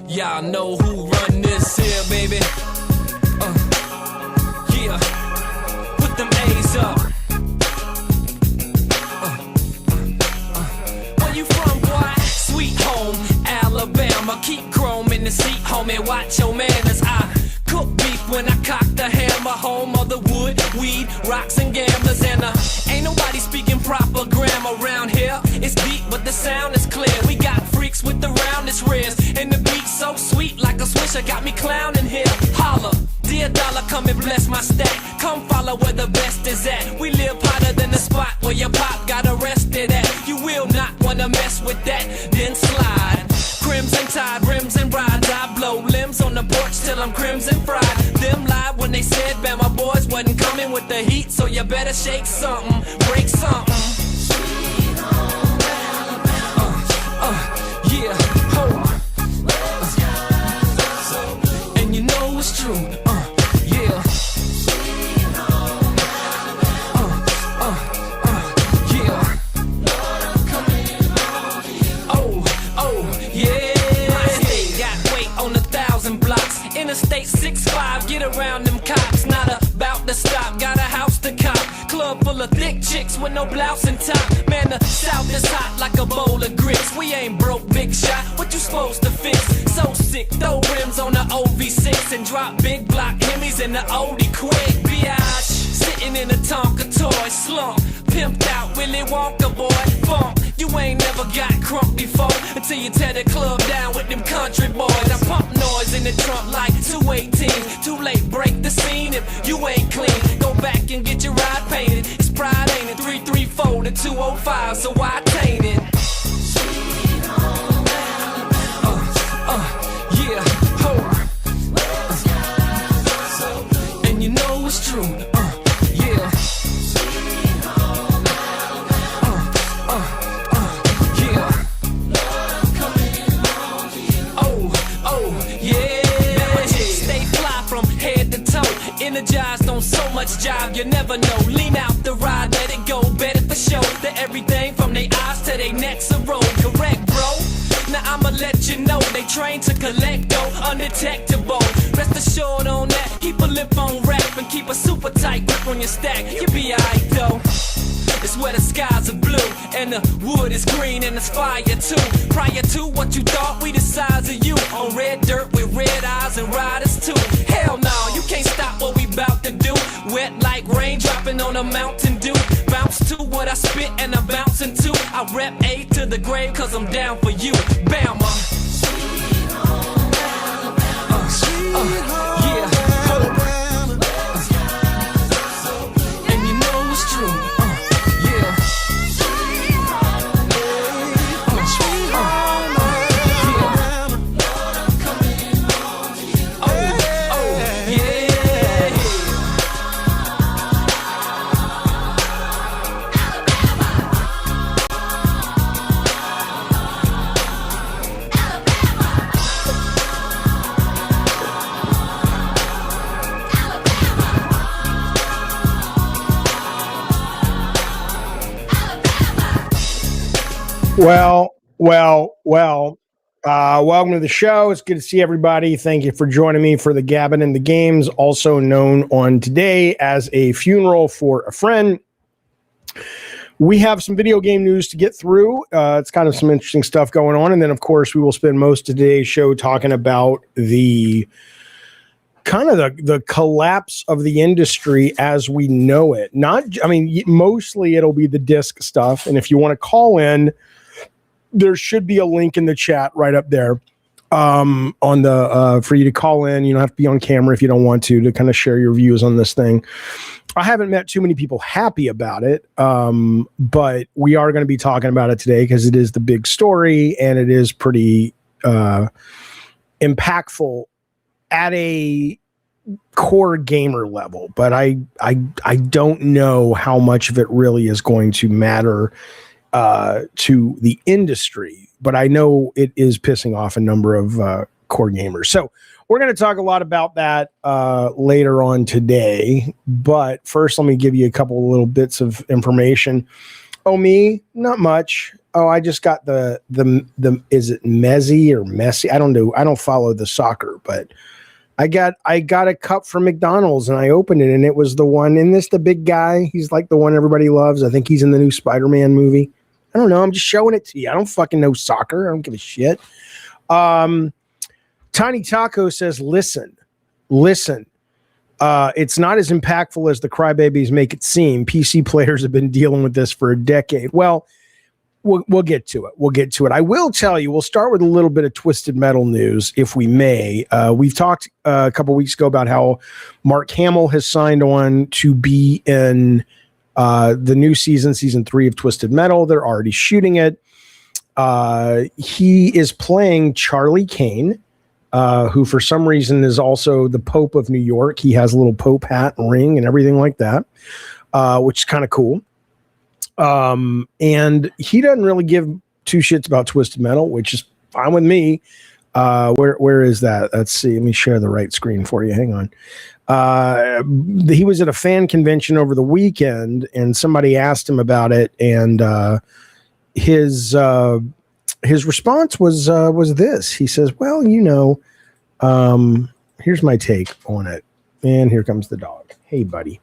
Y'all know who run this here, baby. Yeah, put them A's up. Where you from, boy? Sweet home, Alabama. Keep chrome in the seat, homie. Watch your manners. I cook beef when I cock the hammer. Home of the wood, weed, rocks, and gamblers. And ain't nobody speaking proper grammar around here. It's deep, but the sound is clear. We got freaks with the roundest rears. And the beat so sweet like a swisher. Got me clowning here. Holla, dear dollar, come and bless my stack. Come follow where the best is at. We live hotter than the spot where your pop got arrested at. You will not wanna mess with that, then slide. Crimson tide, rims and rides. I blow limbs on the porch till I'm crimson fried. Them lied when they said Bama boys wasn't coming with the heat, so you better shake something, break something. Yeah, ho. And you know it's true. Yeah. Yeah. Oh, yeah. My state got weight on 1,000 blocks. Interstate 65, get around them cops. Not about to stop, got a house to cop. Club full of thick chicks with no blouse and top. Man, the South is hot like a bowl of grits. We ain't broke, big shot, what you supposed to fix? So sick, throw rims on the OV6 and drop big block Hemis in the oldie quick. Biatch, sitting in a Tonka toy slump. Pimped out, Willy Wonka boy, funk. You ain't never got crunk before until you tear the club down with them country boys. I pump noise in the trunk like 218. Too late, break the scene if you ain't clean. Go back and get your ride painted. It's pride, ain't it? 334 to 205, so I taint it. Yeah, ho. And you know it's true. Yeah. Energized on so much jive, you never know. Lean out the ride, let it go, bet it for show. That everything from their eyes to their necks a roll. Correct, bro? Now I'ma let you know they trained to collect though, undetectable. Rest assured on that, keep a lip on rap and keep a super tight grip on your stack. You'll be alright though. It's where the skies are blue and the wood is green and it's fire too. Prior to what you thought, we the size of you. On red dirt with red eyes and riders too. Hell no, you can't stop what we bout to do. Wet like rain dropping on a Mountain Dew. Bounce to what I spit and I'm bouncing to. I rep A to the grave cause I'm down for you. Bama. Yeah. And you know it's true. Well. Welcome to the show. It's good to see everybody. Thank you for joining me for the Gabbin and the Games, also known on today as a funeral for a friend. We have some video game news to get through. It's kind of some interesting stuff going on. And then, of course, we will spend most of today's show talking about the collapse of the industry as we know it. Mostly it'll be the disc stuff. And if you want to call in, there should be a link in the chat right up there on the for you to call in. You don't have to be on camera if you don't want to kind of share your views on this thing. I haven't met too many people happy about it, but we are going to be talking about it today because it is the big story and it is pretty impactful at a core gamer level. But I don't know how much of it really is going to matter to the industry, but I know it is pissing off a number of core gamers. So we're going to talk a lot about that later on today. But first, let me give you a couple of little bits of information. Oh, me? Not much. Oh, I just got the is it Messi or Messi? I don't know. I don't follow the soccer, but I got a cup from McDonald's and I opened it and it was the one. Isn't this the big guy? He's like the one everybody loves. I think he's in the new Spider-Man movie. I don't know. I'm just showing it to you. I don't fucking know soccer. I don't give a shit. Tiny Taco says, listen. It's not as impactful as the crybabies make it seem. PC players have been dealing with this for a decade. Well, we'll get to it. I will tell you, we'll start with a little bit of Twisted Metal news, if we may. We've talked a couple weeks ago about how Mark Hamill has signed on to be in the new season 3 of Twisted Metal. They're already shooting it. He is playing Charlie Kane, who for some reason is also the Pope of New York. He has a little Pope hat and ring and everything like that, which is kind of cool. And he doesn't really give two shits about Twisted Metal, which is fine with me. Where is that? Let's see. Let me share the right screen for you. Hang on. He was at a fan convention over the weekend and somebody asked him about it. And, his response was this. He says, well, here's my take on it. And here comes the dog. Hey, buddy.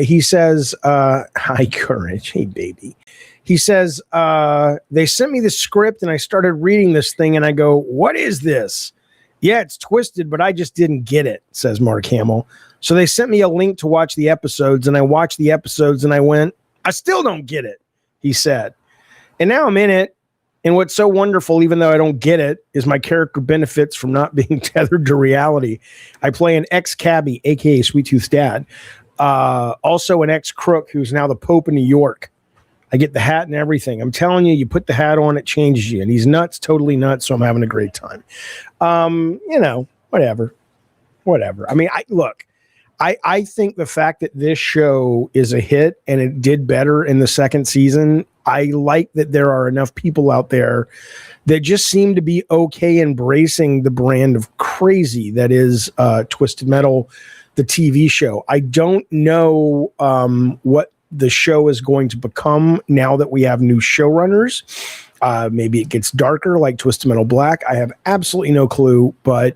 He says, hi, Courage. Hey, baby. He says, they sent me the script and I started reading this thing and I go, what is this? Yeah, it's Twisted, but I just didn't get it, says Mark Hamill. So they sent me a link to watch the episodes and I watched the episodes and I went, I still don't get it, he said. And now I'm in it. And what's so wonderful, even though I don't get it, is my character benefits from not being tethered to reality. I play an ex-cabbie, a.k.a. Sweet Tooth's dad, also an ex-crook who's now the Pope of New York. I get the hat and everything. I'm telling you, you put the hat on, it changes you. And he's nuts, totally nuts, so I'm having a great time. Whatever. I mean, I think the fact that this show is a hit and it did better in the second season, I like that there are enough people out there that just seem to be okay embracing the brand of crazy that is Twisted Metal, the TV show. I don't know what the show is going to become now that we have new showrunners. Maybe it gets darker like Twisted Metal Black. I have absolutely no clue, but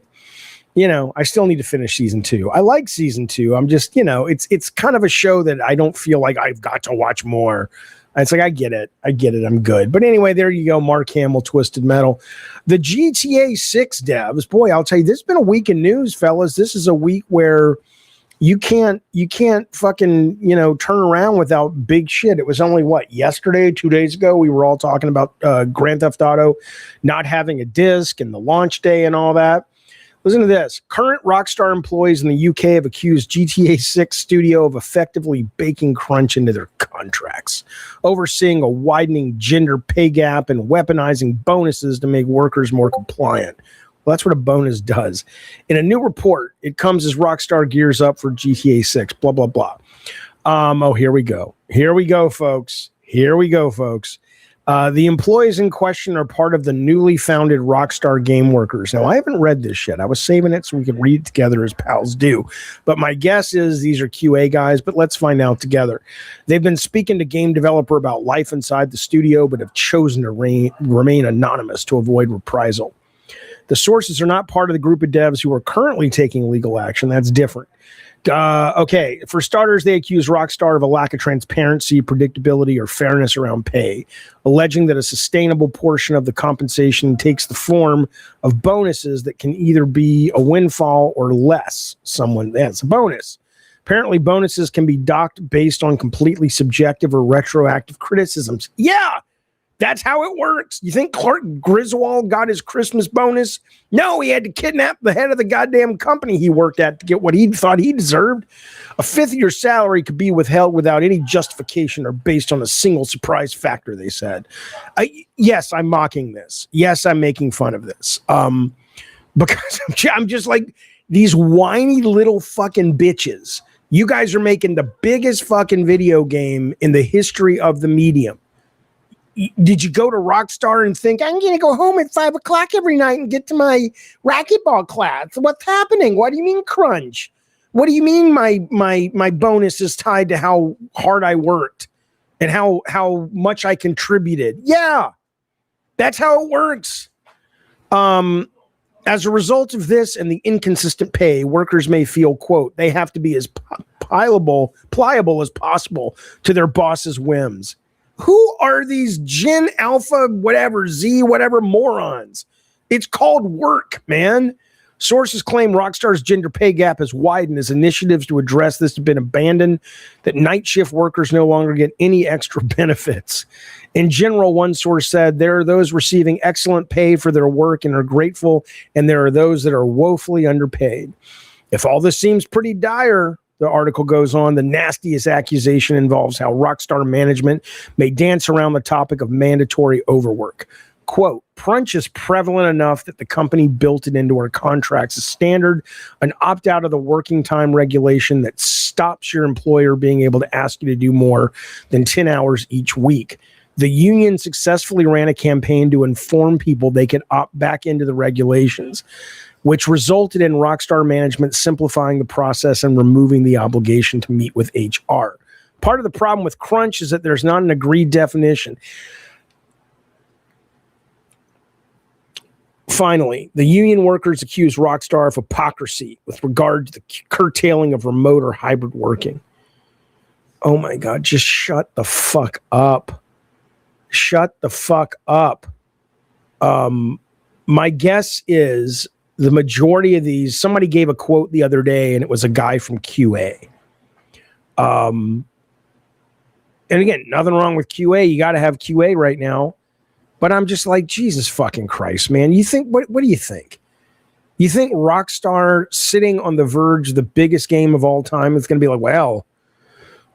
I still need to finish season 2. I like season 2. I'm just, it's kind of a show that I don't feel like I've got to watch more. It's like, I get it. I'm good. But anyway, there you go. Mark Hamill, Twisted Metal. The GTA 6 devs, boy, I'll tell you, this has been a week in news, fellas. This is a week where you can't fucking, turn around without big shit. It was only yesterday, 2 days ago, we were all talking about Grand Theft Auto not having a disc and the launch day and all that. Listen to this. Current Rockstar employees in the UK have accused GTA 6 studio of effectively baking crunch into their contracts, overseeing a widening gender pay gap and weaponizing bonuses to make workers more compliant. Well, that's what a bonus does. In a new report, it comes as Rockstar gears up for GTA 6, blah, blah, blah. Here we go. Here we go, folks. The employees in question are part of the newly founded Rockstar Game Workers. Now, I haven't read this yet. I was saving it so we could read it together as pals do. But my guess is these are QA guys, but let's find out together. They've been speaking to Game Developer about life inside the studio, but have chosen to remain anonymous to avoid reprisal. The sources are not part of the group of devs who are currently taking legal action. That's different. Okay, for starters, they accuse Rockstar of a lack of transparency, predictability, or fairness around pay, alleging that a sustainable portion of the compensation takes the form of bonuses that can either be a windfall or less. That's a bonus. Apparently, bonuses can be docked based on completely subjective or retroactive criticisms. Yeah, that's how it works. You think Clark Griswold got his Christmas bonus? No, he had to kidnap the head of the goddamn company he worked at to get what he thought he deserved. A fifth of your salary could be withheld without any justification or based on a single surprise factor, they said. Yes, I'm mocking this. Yes, I'm making fun of this. Because I'm just like, these whiny little fucking bitches. You guys are making the biggest fucking video game in the history of the medium. Did you go to Rockstar and think, I'm going to go home at 5 o'clock every night and get to my racquetball class? What's happening? What do you mean crunch? What do you mean my bonus is tied to how hard I worked? and how much I contributed. Yeah, that's how it works. As a result of this and the inconsistent pay, workers may feel, quote, they have to be as pliable as possible to their boss's whims. Who are these Gen Alpha, whatever, Z, whatever morons? It's called work, man. Sources claim Rockstar's gender pay gap has widened as initiatives to address this have been abandoned, that night shift workers no longer get any extra benefits. In general, one source said, there are those receiving excellent pay for their work and are grateful, and there are those that are woefully underpaid. If all this seems pretty dire, the article goes on, the nastiest accusation involves how Rockstar management may dance around the topic of mandatory overwork. Quote, crunch is prevalent enough that the company built it into our contracts as standard, an opt-out of the working time regulation that stops your employer being able to ask you to do more than 10 hours each week. The union successfully ran a campaign to inform people they could opt back into the regulations, which resulted in Rockstar management simplifying the process and removing the obligation to meet with HR. Part of the problem with crunch is that there's not an agreed definition. Finally, the union workers accuse Rockstar of hypocrisy with regard to the curtailing of remote or hybrid working. Oh my God, just shut the fuck up. Shut the fuck up. My guess is the majority of these, somebody gave a quote the other day and it was a guy from QA. And again, nothing wrong with QA. You got to have QA right now. But I'm just like, Jesus fucking Christ, man. You think, what do you think? You think Rockstar sitting on the verge of the biggest game of all time is going to be like, well,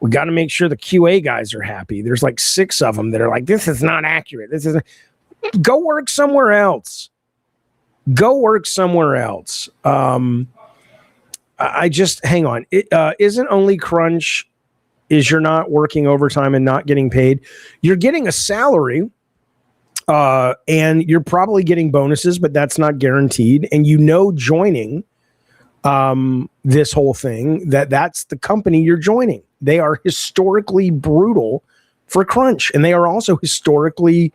we got to make sure the QA guys are happy. There's like 6 of them that are like, this is not accurate. This is go work somewhere else. Go work somewhere else. I just, hang on. It isn't only crunch is you're not working overtime and not getting paid. You're getting a salary. And you're probably getting bonuses, but that's not guaranteed. And joining this whole thing, that's the company you're joining. They are historically brutal for crunch, and they are also historically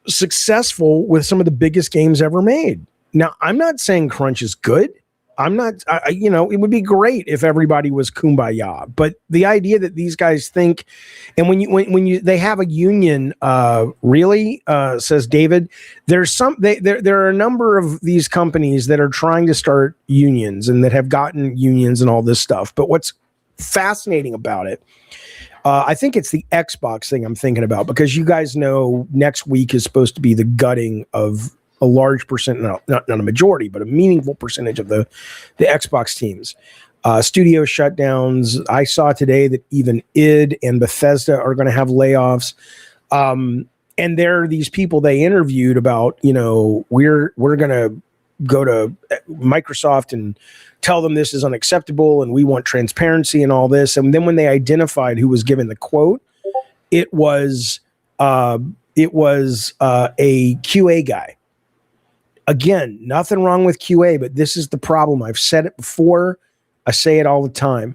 successful with some of the biggest games ever made. Now, I'm not saying crunch is good. I'm not, it would be great if everybody was kumbaya, but the idea that these guys think, and when they have a union, really, says David, there are a number of these companies that are trying to start unions and that have gotten unions and all this stuff. But what's fascinating about it, I think it's the Xbox thing I'm thinking about, because you guys know next week is supposed to be the gutting of a large percent, not a majority, but a meaningful percentage of the Xbox teams. Studio shutdowns. I saw today that even id and Bethesda are going to have layoffs. And there are these people they interviewed about, we're going to go to Microsoft and tell them this is unacceptable and we want transparency and all this. And then when they identified who was given the quote, it was a QA guy. Again, nothing wrong with QA, but this is the problem. I've said it before. I say it all the time.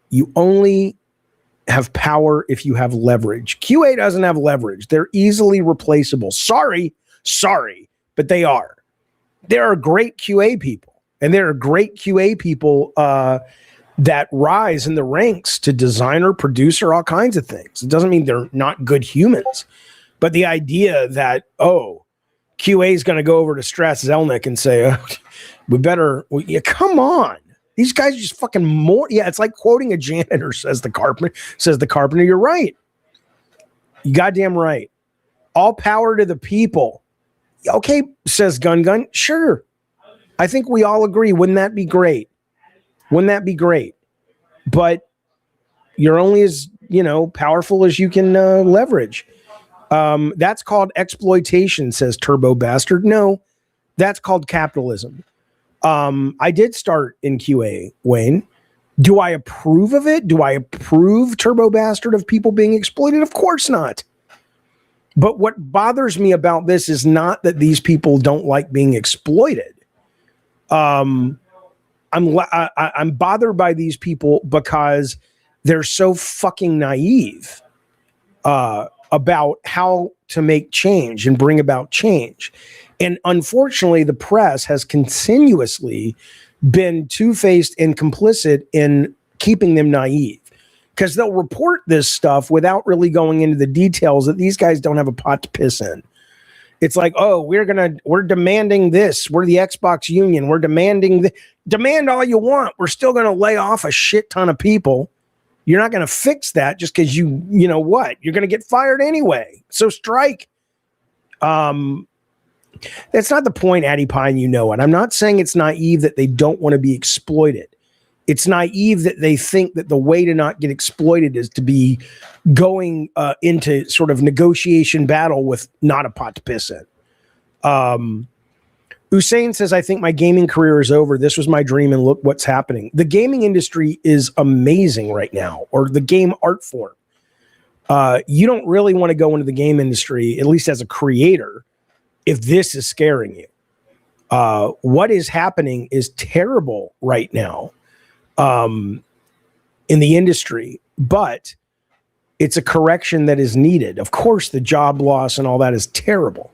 You only have power if you have leverage. QA doesn't have leverage. They're easily replaceable. Sorry, but they are. There are great QA people, and there are great QA people that rise in the ranks to designer, producer, all kinds of things. It doesn't mean they're not good humans, but the idea that, QA is going to go over to Strauss Zelnick and say, come on. These guys are just fucking more. Yeah, it's like quoting a janitor, says the carpenter. You're right. You goddamn right. All power to the people. Okay, says Gun. Sure. I think we all agree. Wouldn't that be great? But you're only as, powerful as you can leverage. That's called exploitation, says Turbo Bastard. No, that's called capitalism. I did start in QA, Wayne. Do I approve of it? Do I approve, Turbo Bastard, of people being exploited? Of course not. But what bothers me about this is not that these people don't like being exploited. I'm bothered by these people because they're so fucking naive. about how to make change and bring about change. And unfortunately, the press has continuously been two-faced and complicit in keeping them naive, because they'll report this stuff without really going into the details that these guys don't have a pot to piss in. It's like, oh, we're demanding this. We're the Xbox union. We're demanding demand all you want. We're still going to lay off a shit ton of people. You're not going to fix that just because you know what? You're going to get fired anyway. So strike. That's not the point, Addie Pine, you know it. I'm not saying it's naive that they don't want to be exploited. It's naive that they think that the way to not get exploited is to be going into sort of negotiation battle with not a pot to piss in. Usain says, I think my gaming career is over. This was my dream, and look what's happening. The gaming industry is amazing right now, or the game art form. You don't really want to go into the game industry, at least as a creator, if this is scaring you. What is happening is terrible right now in the industry, but it's a correction that is needed. Of course, the job loss and all that is terrible,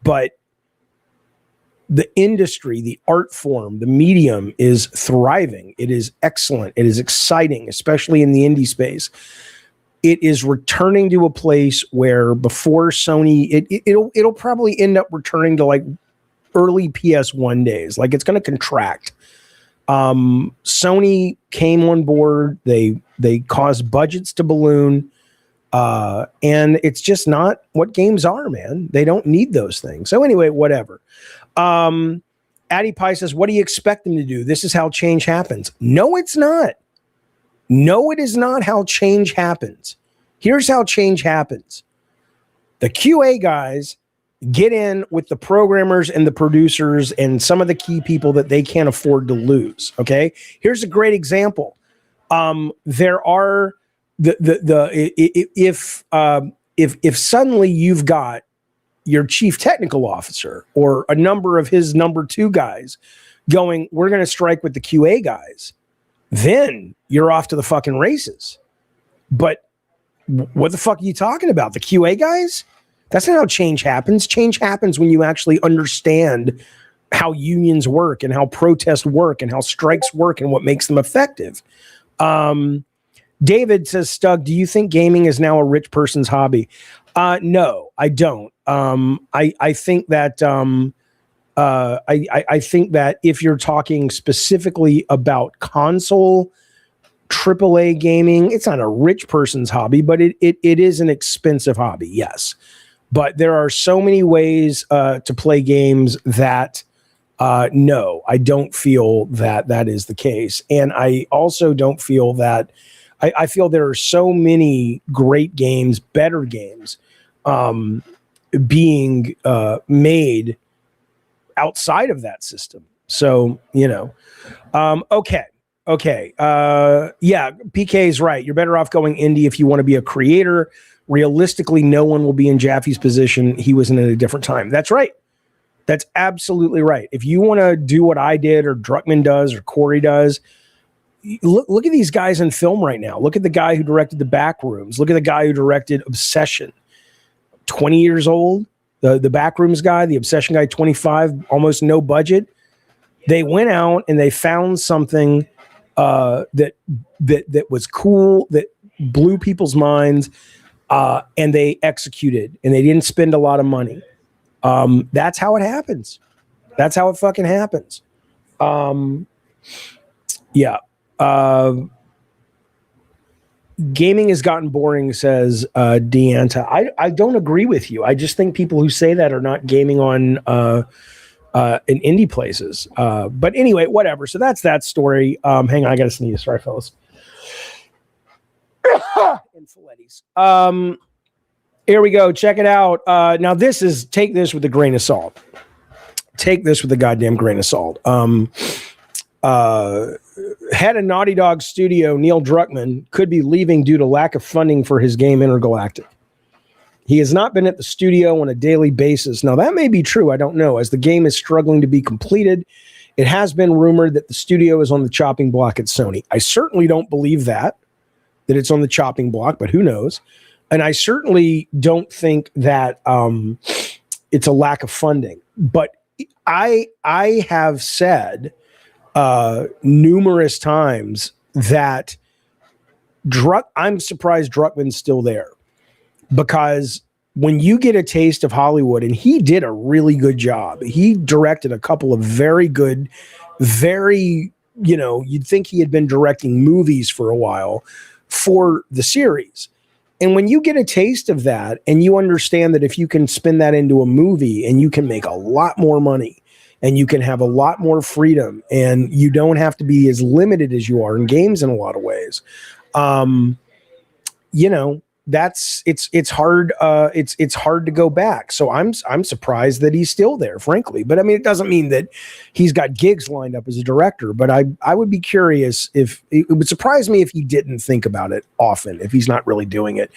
but the industry, the art form, the medium is thriving. It is excellent. It is exciting, especially in the indie space. It is returning to a place where before Sony, it'll probably end up returning to like early PS1 days. Like, it's going to contract. Sony came on board. They caused budgets to balloon. And it's just not what games are, man. They don't need those things. So anyway, whatever. Addie Pie says, what do you expect them to do? This is how change happens. No, it's not. No, it is not how change happens. Here's how change happens. The QA guys get in with the programmers and the producers and some of the key people that they can't afford to lose. Okay. Here's a great example. There are if suddenly you've got your chief technical officer or a number of his number two guys going, we're going to strike with the QA guys, then you're off to the fucking races. But what the fuck are you talking about? The QA guys? That's not how change happens. Change happens when you actually understand how unions work and how protests work and how strikes work and what makes them effective. David says, Stug, do you think gaming is now a rich person's hobby? No, I don't. I think that I think that if you're talking specifically about console AAA gaming, it's not a rich person's hobby, but it is an expensive hobby, yes. But there are so many ways to play games that no, I don't feel that that is the case. And I also don't feel that I feel there are so many great games, better games being made outside of that system. So, you know, okay. Yeah, PK is right. You're better off going indie if you want to be a creator. Realistically, no one will be in Jaffe's position. He was in a different time. That's right. That's absolutely right. If you want to do what I did or Druckmann does or Corey does, look at these guys in film right now. Look at the guy who directed The Backrooms. Look at the guy who directed Obsession. 20 years old. The Backrooms guy, the Obsession guy, 25, almost no budget. They went out and they found something that was cool, that blew people's minds, and they executed, and they didn't spend a lot of money. That's how it happens. That's how it fucking happens. Yeah. Gaming has gotten boring, says Deanta. I don't agree with you. I just think people who say that are not gaming on in indie places. But anyway, whatever. So that's that story. Hang on, I gotta sneeze. Sorry, fellas. And Filettis. Here we go. Check it out. Now take this with a grain of salt. Take this with a goddamn grain of salt. Head of Naughty Dog Studio, Neil Druckmann, could be leaving due to lack of funding for his game Intergalactic. He has not been at the studio on a daily basis. Now, that may be true. I don't know. As the game is struggling to be completed, it has been rumored that the studio is on the chopping block at Sony. I certainly don't believe that it's on the chopping block, but who knows? And I certainly don't think that it's a lack of funding. But I have said numerous times that I'm surprised Druckmann's still there, because when you get a taste of Hollywood, and he did a really good job. He directed a couple of very good, very, you'd think he had been directing movies for a while for the series. And when you get a taste of that and you understand that if you can spin that into a movie and you can make a lot more money and you can have a lot more freedom and you don't have to be as limited as you are in games in a lot of ways, it's hard. It's hard to go back. So I'm surprised that he's still there, frankly. But I mean, it doesn't mean that he's got gigs lined up as a director. But I would be curious if it would surprise me if he didn't think about it often, if he's not really doing it.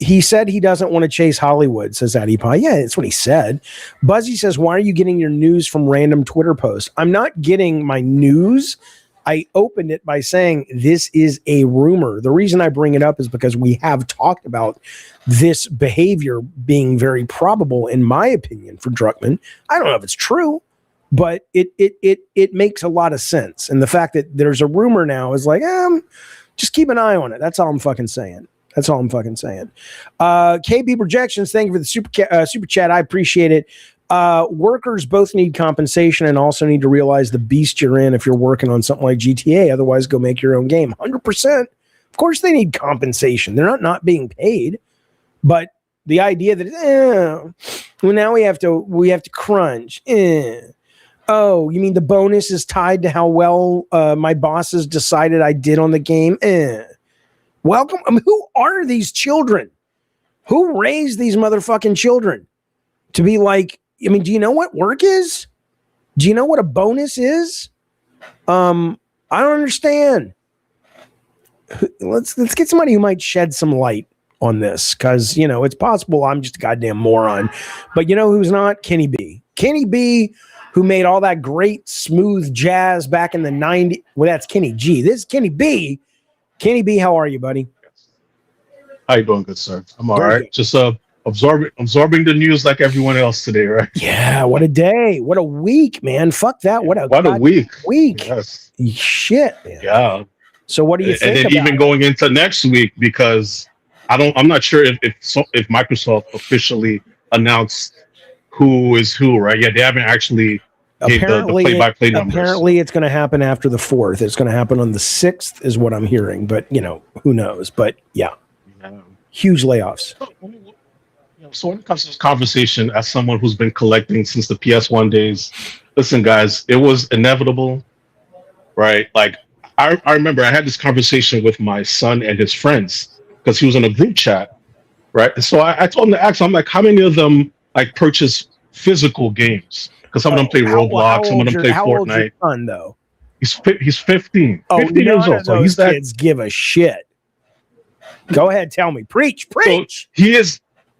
He said he doesn't want to chase Hollywood, says Addy Pie. Yeah, that's what he said. Buzzy says, why are you getting your news from random Twitter posts? I'm not getting my news. I opened it by saying this is a rumor. The reason I bring it up is because we have talked about this behavior being very probable, in my opinion, for Druckmann. I don't know if it's true, but it makes a lot of sense. And the fact that there's a rumor now is like, just keep an eye on it. That's all I'm fucking saying. KB Projections, thank you for the super chat. I appreciate it. Workers both need compensation and also need to realize the beast you're in if you're working on something like GTA. Otherwise, go make your own game. 100%. Of course, they need compensation. They're not being paid. But the idea that well, now we have to crunch. Oh, you mean the bonus is tied to how well my bosses decided I did on the game? Welcome. I mean, who are these children? Who raised these motherfucking children to be like? I mean, do you know what work is? Do you know what a bonus is? I don't understand. Let's get somebody who might shed some light on this, because it's possible I'm just a goddamn moron. But you know who's not? Kenny B. Kenny B, who made all that great smooth jazz back in the 90s. Well, that's Kenny G. This is Kenny B. Kenny B, how are you, buddy? How you doing, good sir? I'm all right. Just absorbing the news like everyone else today, right? Yeah, what a day. What a week, man. Fuck that. What a week. Yes. Shit, man. Yeah. So what do you think? And then even going into next week, because I'm not sure if Microsoft officially announced who is who, right? Yeah, they haven't actually gave the play-by-play numbers. Apparently it's going to happen after the 4th. It's going to happen on the 6th is what I'm hearing, but who knows? But yeah. Huge layoffs. So when it comes to this conversation, as someone who's been collecting since the PS1 days, listen, guys, it was inevitable, right? Like, I remember I had this conversation with my son and his friends because he was in a group chat, right? And so I told him to ask, I'm like, how many of them like purchase physical games? Because some of them play Roblox, some of them play Fortnite. How old's your son, though? He's 15. Oh, 15 years old. So those kids give a shit. Go ahead, tell me. Preach.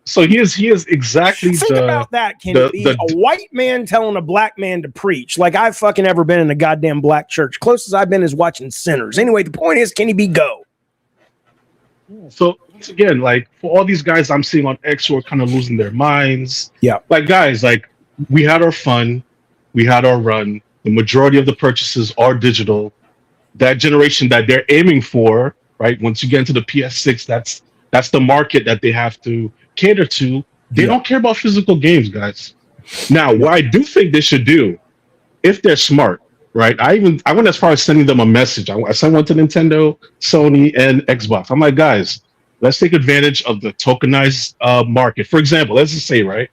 So he is exactly. Think about that, Kenny. A white man telling a black man to preach. Like I've fucking ever been in a goddamn black church. Closest I've been is watching Sinners. Anyway, the point is, Kenny B, go. So once again, like for all these guys I'm seeing on X who are kind of losing their minds. Yeah. Like guys, like we had our fun, we had our run. The majority of the purchases are digital. That generation that they're aiming for, right? Once you get into the PS6, that's the market that they have to cater to. They don't care about physical games, guys. Now, what I do think they should do, if they're smart, right? I went as far as sending them a message. I sent one to Nintendo, Sony, and Xbox. I'm like, guys, let's take advantage of the tokenized market. For example, let's just say, right,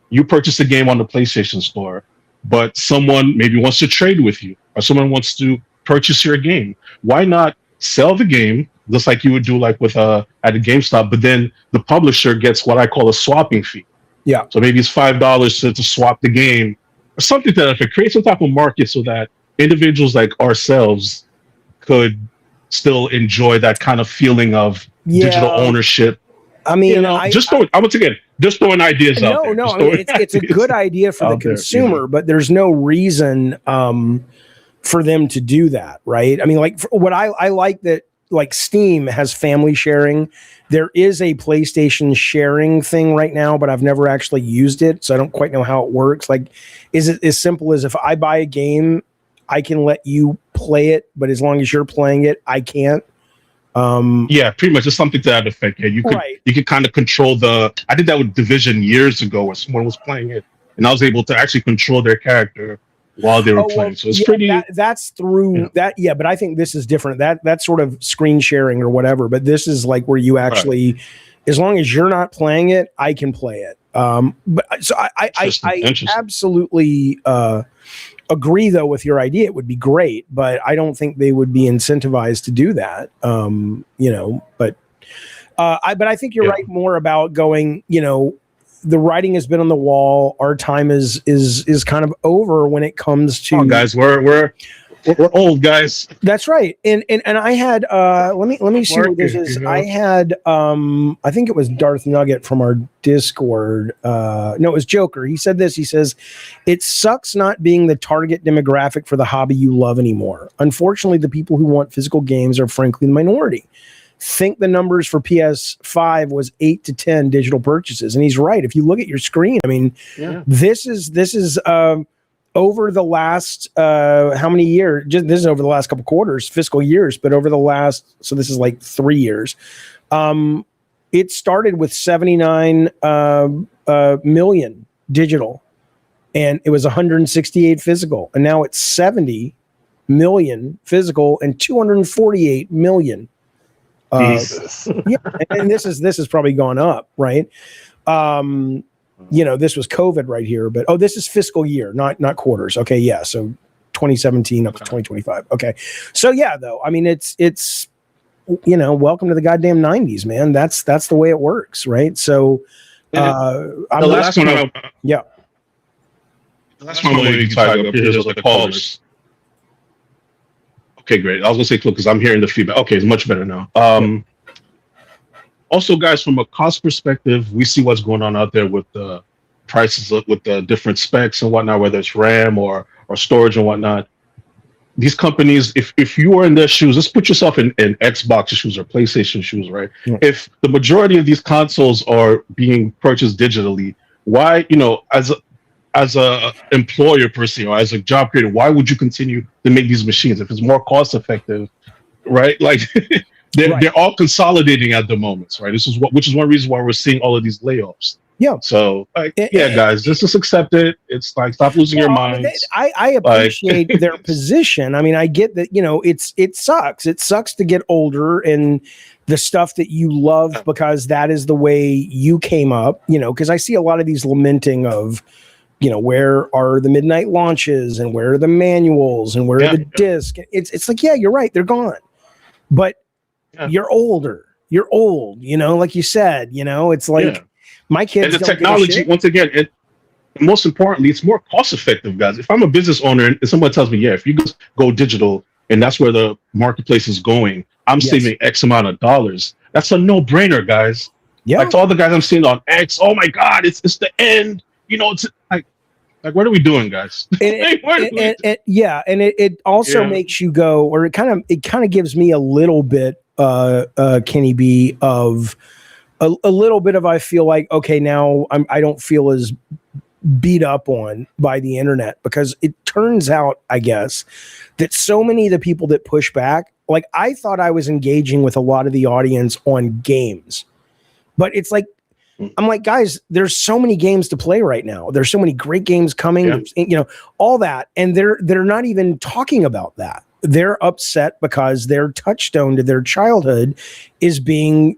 you purchase a game on the PlayStation Store, but someone maybe wants to trade with you, or someone wants to purchase your game. Why not sell the game, just like you would do like with at a GameStop, but then the publisher gets what I call a swapping fee. Yeah. So maybe it's $5 to swap the game or something that if it creates some type of market so that individuals like ourselves could still enjoy that kind of feeling of digital ownership. I mean, just throwing ideas out there. No, I mean, it's a good idea for the consumer, but there's no reason for them to do that, right? I mean, like what I like that like Steam has family sharing. There is a PlayStation sharing thing right now, but I've never actually used it, so I don't quite know how it works. Like, is it as simple as if I buy a game, I can let you play it, but as long as you're playing it, I can't? Yeah, pretty much. It's something to that effect. Yeah, you could kind of control the. I did that with Division years ago, where someone was playing it, and I was able to actually control their character while they were playing. So it's pretty. That's through that. Yeah, but I think this is different. That's sort of screen sharing or whatever. But this is like where you actually, as long as you're not playing it, I can play it. But so I absolutely agree though with your idea. It would be great, but I don't think they would be incentivized to do that. But I think you're right more about going, the writing has been on the wall. Our time is kind of over when it comes to guys. We're old guys. That's right. And I had let me see what this is. I had I think it was Darth Nugget from our Discord. No, it was Joker. He said this. He says, "It sucks not being the target demographic for the hobby you love anymore. Unfortunately, the people who want physical games are frankly the minority. Think the numbers for PS5 was 8 to 10 digital purchases." And he's right. If you look at your screen, I mean, this is over the last how many years? This is over the last couple quarters, fiscal years, but over the last, so this is like 3 years. It started with 79 million digital, and it was 168 physical, and now it's 70 million physical and 248 million. Jesus. And this has probably gone up, right? This was COVID right here, but this is fiscal year, not quarters. Okay, yeah. So 2017 up to 2025. Okay, so yeah, though, I mean, it's welcome to the goddamn 90s, man. That's the way it works, right? So the last one I wanted to talk about here is the callers. Okay, great. I was gonna say because I'm hearing the feedback. Okay, it's much better now. Also, guys, from a cost perspective, we see what's going on out there with the prices, with the different specs and whatnot, whether it's RAM or storage and whatnot. These companies, if you are in their shoes, let's put yourself in Xbox shoes or PlayStation shoes, right? Yeah. If the majority of these consoles are being purchased digitally, why, as a employer per se, or as a job creator, why would you continue to make these machines if it's more cost effective, right? Like they're all consolidating at the moment, right? Which is one reason why we're seeing all of these layoffs. Yeah. So guys, just accept it. It's like, stop losing your minds. I appreciate their position. I mean, I get that, it sucks. It sucks to get older and the stuff that you love because that is the way you came up, because I see a lot of these lamenting of, where are the midnight launches and where are the manuals and where are the discs? It's like, yeah, you're right. They're gone. But you're older. You're old, like you said, it's like my kids. And the technology, once again, and most importantly, it's more cost effective, guys. If I'm a business owner and someone tells me, if you go digital and that's where the marketplace is going, I'm saving X amount of dollars. That's a no brainer, guys. Yeah. Like to all the guys I'm seeing on X, oh my God, it's the end. It's like what are we doing, guys? And it also makes you go, or it kind of gives me a little bit, Kenny B, of a little bit of, I feel like, okay, now I don't feel as beat up on by the internet, because it turns out, I guess, that so many of the people that push back, like I thought I was engaging with a lot of the audience on games, but it's like, I'm like, guys, there's so many games to play right now. There's so many great games coming, all that. And they're not even talking about that. They're upset because their touchstone to their childhood is being,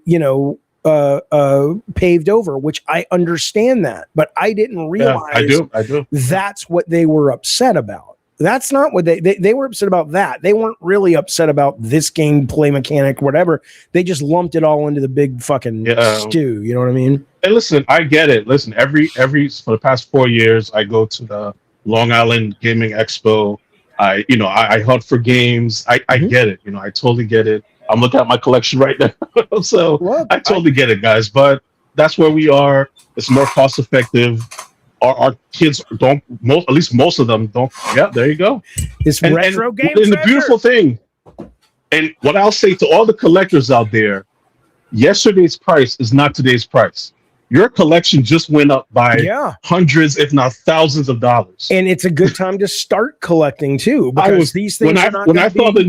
paved over, which I understand that, but I didn't realize I do. That's what they were upset about. That's not what they were upset about. That they weren't really upset about this gameplay mechanic, whatever. They just lumped it all into the big fucking stew. You know what I mean? And listen, I get it. Listen, every for the past 4 years, I go to the Long Island Gaming Expo. I hunt for games. I get it. I totally get it. I'm looking at my collection right now, so I totally get it, guys. But that's where we are. It's more cost effective. Our kids don't. At least most of them don't. Yeah, there you go. It's retro games. And the beautiful thing, And what I'll say to all the collectors out there, yesterday's price is not today's price. Your collection just went up by hundreds, if not thousands of dollars. And it's a good time to start collecting too, because these things are not when I saw the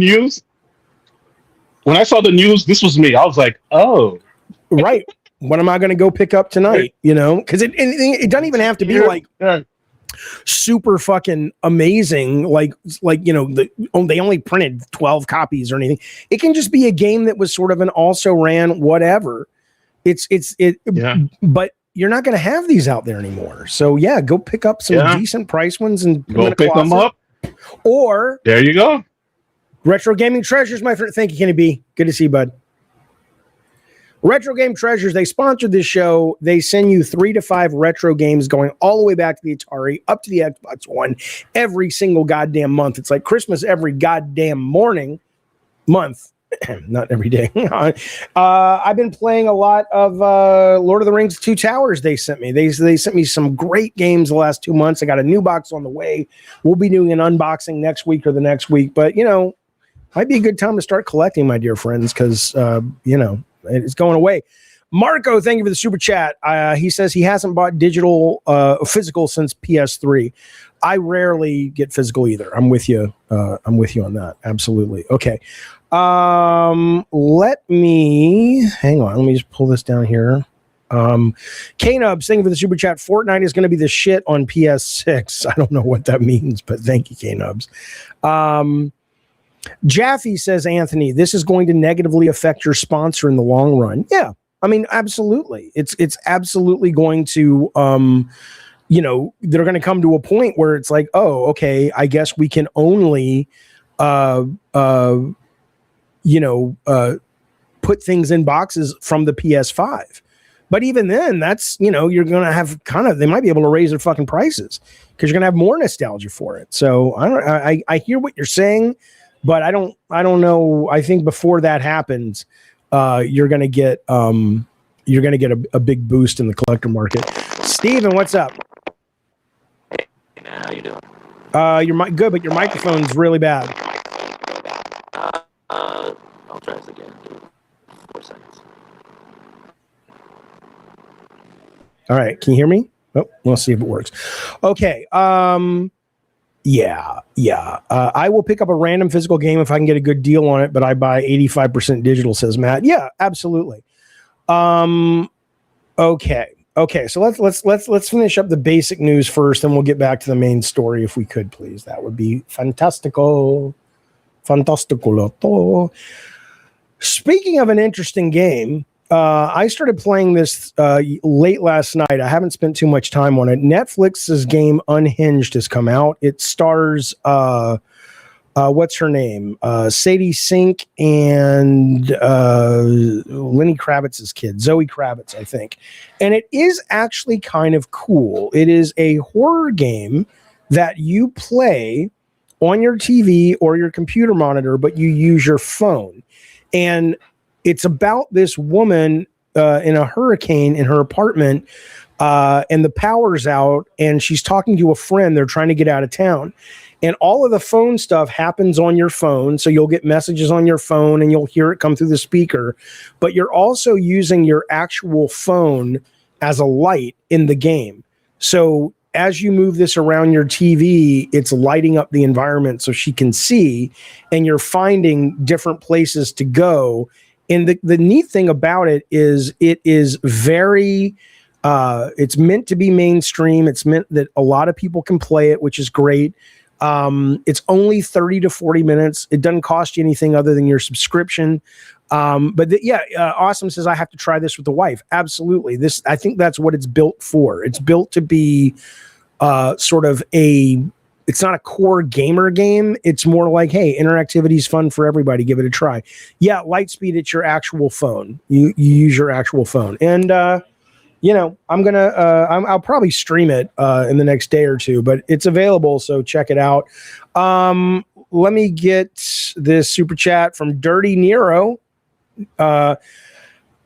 news, this was me. I was like, oh. Right. What am I going to go pick up tonight? You know, because it doesn't even have to be like super fucking amazing. Like you know, they only printed 12 copies or anything. It can just be a game that was sort of an also ran whatever. But you're not going to have these out there anymore. So yeah, go pick up some decent price ones and go pick them up. Or there you go. Retro Gaming Treasures, my friend. Thank you, Kenny B. Good to see you, bud. Retro Game Treasures, they sponsored this show. They send you 3 to 5 retro games going all the way back to the Atari, up to the Xbox One, every single goddamn month. It's like Christmas every goddamn month. Not every day. I've been playing a lot of Lord of the Rings 2 Towers they sent me. They sent me some great games the last 2 months. I got a new box on the way. We'll be doing an unboxing next week or the next week. But, you know, might be a good time to start collecting, my dear friends, because, you know, it's going away. Marco, thank you for the super chat. He says he hasn't bought physical since PS3. I rarely get physical either. I'm with you. I'm with you on that. Absolutely. Okay. Let me hang on. Let me just pull this down here. K-Nubs, thank you for the super chat. Fortnite is going to be the shit on PS6. I don't know what that means, but thank you, K-Nubs. Jaffe says, Anthony, this is going to negatively affect your sponsor in the long run. Yeah, I mean, absolutely. It's absolutely going to, you know, they're going to come to a point where it's like, oh, okay, I guess we can only, you know, put things in boxes from the PS5. But even then, that's, you know, you're going to have they might be able to raise their fucking prices because you're going to have more nostalgia for it. So I hear what you're saying. But I don't know. I think before that happens, you're gonna get a big boost in the collector market. Steven, what's up? Hey, man, how you doing? You're good, but your microphone's really bad. I'll try this again. 4 seconds. All right, can you hear me? Oh, we'll see if it works. Okay. Yeah. I will pick up a random physical game if I can get a good deal on it, but I buy 85% digital, says Matt. Yeah, absolutely. Okay. So let's finish up the basic news first, and we'll get back to the main story if we could, please. That would be fantastical. Speaking of an interesting game, I started playing this late last night. I haven't spent too much time on it. Netflix's game Unhinged has come out. It stars what's her name? Sadie Sink and Lenny Kravitz's kid, Zoe Kravitz, I think. And it is actually kind of cool. It is a horror game that you play on your TV or your computer monitor, but you use your phone. And it's about this woman in a hurricane in her apartment, and the power's out, and she's talking to a friend. They're trying to get out of town. And all of the phone stuff happens on your phone. So you'll get messages on your phone, and you'll hear it come through the speaker. But you're also using your actual phone as a light in the game. So as you move this around your TV, it's lighting up the environment so she can see, and you're finding different places to go. And the neat thing about it is very, it's meant to be mainstream. It's meant that a lot of people can play it, which is great. It's only 30 to 40 minutes. It doesn't cost you anything other than your subscription. Awesome says, I have to try this with the wife. Absolutely. I think that's what it's built for. It's built to be sort of it's not a core gamer game. It's more like, hey, interactivity is fun for everybody. Give it a try. Yeah, Lightspeed, it's your actual phone. You use your actual phone. And, I'll probably stream it in the next day or two, but it's available, so check it out. Let me get this super chat from Dirty Nero.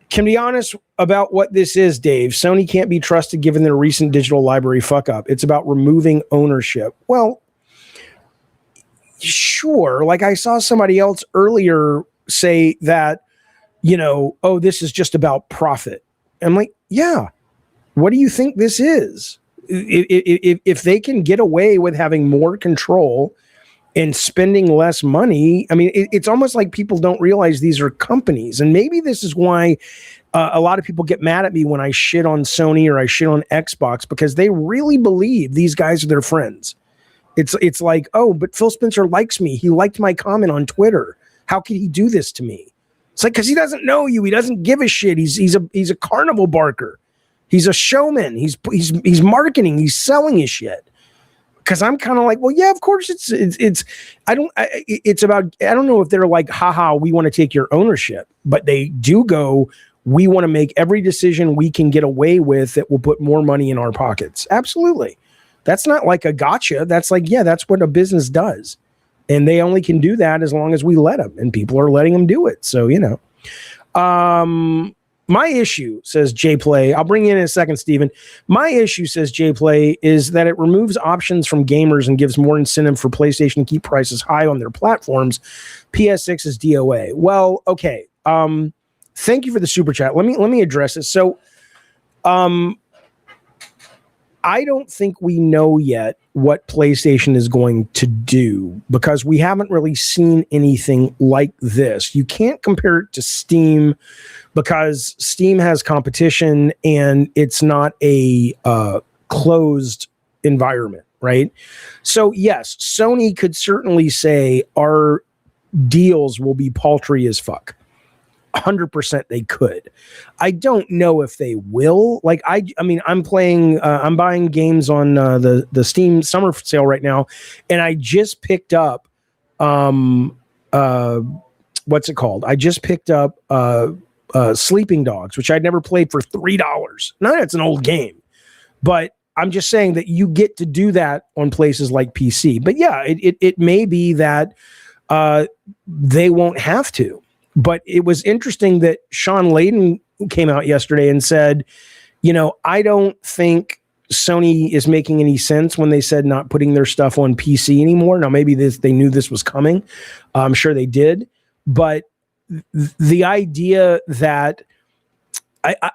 Can be honest about what this is, Dave. Sony can't be trusted given their recent digital library fuck up. It's about removing ownership. Well, Sure. Like I saw somebody else earlier say that, oh, this is just about profit. I'm like, yeah. What do you think this is? If they can get away with having more control and spending less money, I mean, it's almost like people don't realize these are companies. And maybe this is why a lot of people get mad at me when I shit on Sony or I shit on Xbox, because they really believe these guys are their friends. It's like, oh, but Phil Spencer likes me. He liked my comment on Twitter. How could he do this to me? It's like, because he doesn't know you. He doesn't give a shit. He's a carnival barker. He's a showman. He's marketing. He's selling his shit. Because I'm kind of like, well, yeah, of course it's I don't know if they're like, haha, we want to take your ownership, but they do go, we want to make every decision we can get away with that will put more money in our pockets. Absolutely. That's not like a gotcha. That's like, yeah, that's what a business does. And they only can do that as long as we let them, and people are letting them do it. So, my issue, says JPlay, I'll bring you in a second, Steven. My issue, says JPlay, is that it removes options from gamers and gives more incentive for PlayStation to keep prices high on their platforms. PS6 is DOA. Well, okay. Thank you for the super chat. Let me address this. So, I don't think we know yet what PlayStation is going to do, because we haven't really seen anything like this. You can't compare it to Steam, because Steam has competition and it's not a closed environment, right? So yes, Sony could certainly say our deals will be paltry as fuck. 100% they could. I don't know if they will. Like I mean, I'm buying games on the Steam summer sale right now, and I just picked up what's it called? I just picked up Sleeping Dogs, which I'd never played, for $3. Now that's an old game, but I'm just saying that you get to do that on places like PC. But yeah, it may be that they won't have to. But it was interesting that Sean Layden came out yesterday and said, I don't think Sony is making any sense when they said not putting their stuff on PC anymore. Now, maybe they knew this was coming. I'm sure they did. But the idea that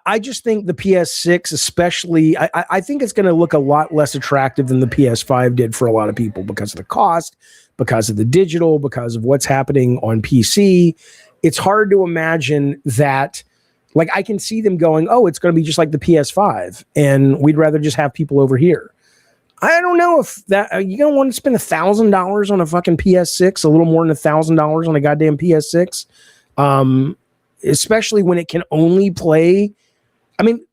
I just think the PS6 especially, I think it's going to look a lot less attractive than the PS5 did for a lot of people, because of the cost, because of the digital, because of what's happening on PC. It's hard to imagine that, like, I can see them going, oh, it's going to be just like the PS5, and we'd rather just have people over here. I don't know if that you're going to want to spend $1,000 on a fucking PS6, a little more than $1,000 on a goddamn PS6, especially when it can only play. I mean,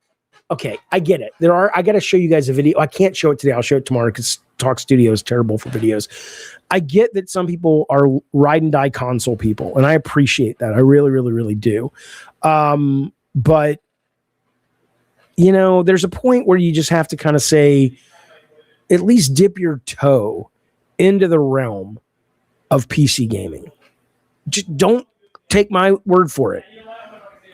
okay, I get it. I got to show you guys a video. I can't show it today. I'll show it tomorrow, because Talk Studio is terrible for videos. I get that some people are ride and die console people, and I appreciate that. I really, really, really do. But, there's a point where you just have to kind of say, at least dip your toe into the realm of PC gaming. Just don't take my word for it.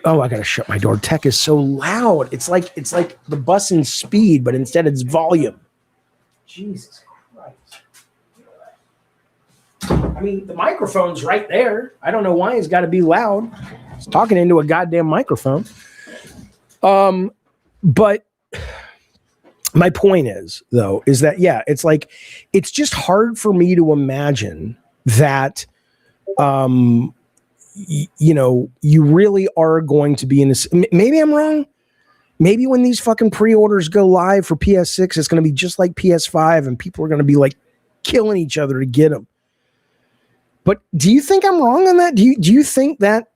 Oh, I got to shut my door. Tech is so loud. It's like the bus in Speed, but instead it's volume. Jesus Christ. I mean, the microphone's right there. I don't know why it's got to be loud. It's talking into a goddamn microphone. But my point is that, yeah, it's like, it's just hard for me to imagine that, you really are going to be in this. Maybe I'm wrong. Maybe when these fucking pre-orders go live for PS6, it's going to be just like PS5, and people are going to be like killing each other to get them. But do you think I'm wrong on that? Do you think that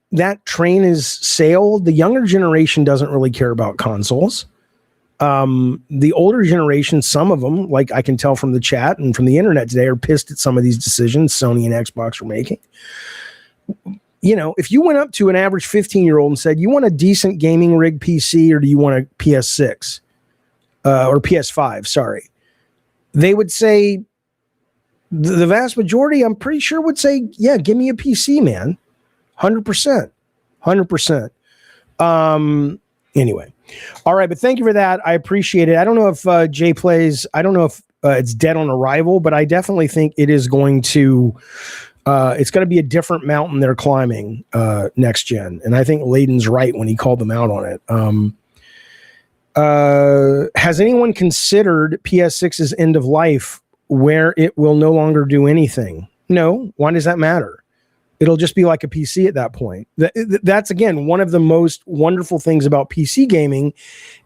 train is sailed? The younger generation doesn't really care about consoles. The older generation, some of them, like I can tell from the chat and from the internet today, are pissed at some of these decisions Sony and Xbox are making. If you went up to an average 15-year-old and said, you want a decent gaming rig PC, or do you want a PS6 or PS5? Sorry. They would say, the vast majority, I'm pretty sure, would say, yeah, give me a PC, man. 100%. 100%. Anyway. All right. But thank you for that. I appreciate it. I don't know if Jay plays. I don't know if it's dead on arrival, but I definitely think it is going to. It's going to be a different mountain they're climbing next gen, and I think Layden's right when he called them out on it. Has anyone considered PS6's end of life, where it will no longer do anything? No. Why does that matter? It'll just be like a PC at that point. That's, again, one of the most wonderful things about PC gaming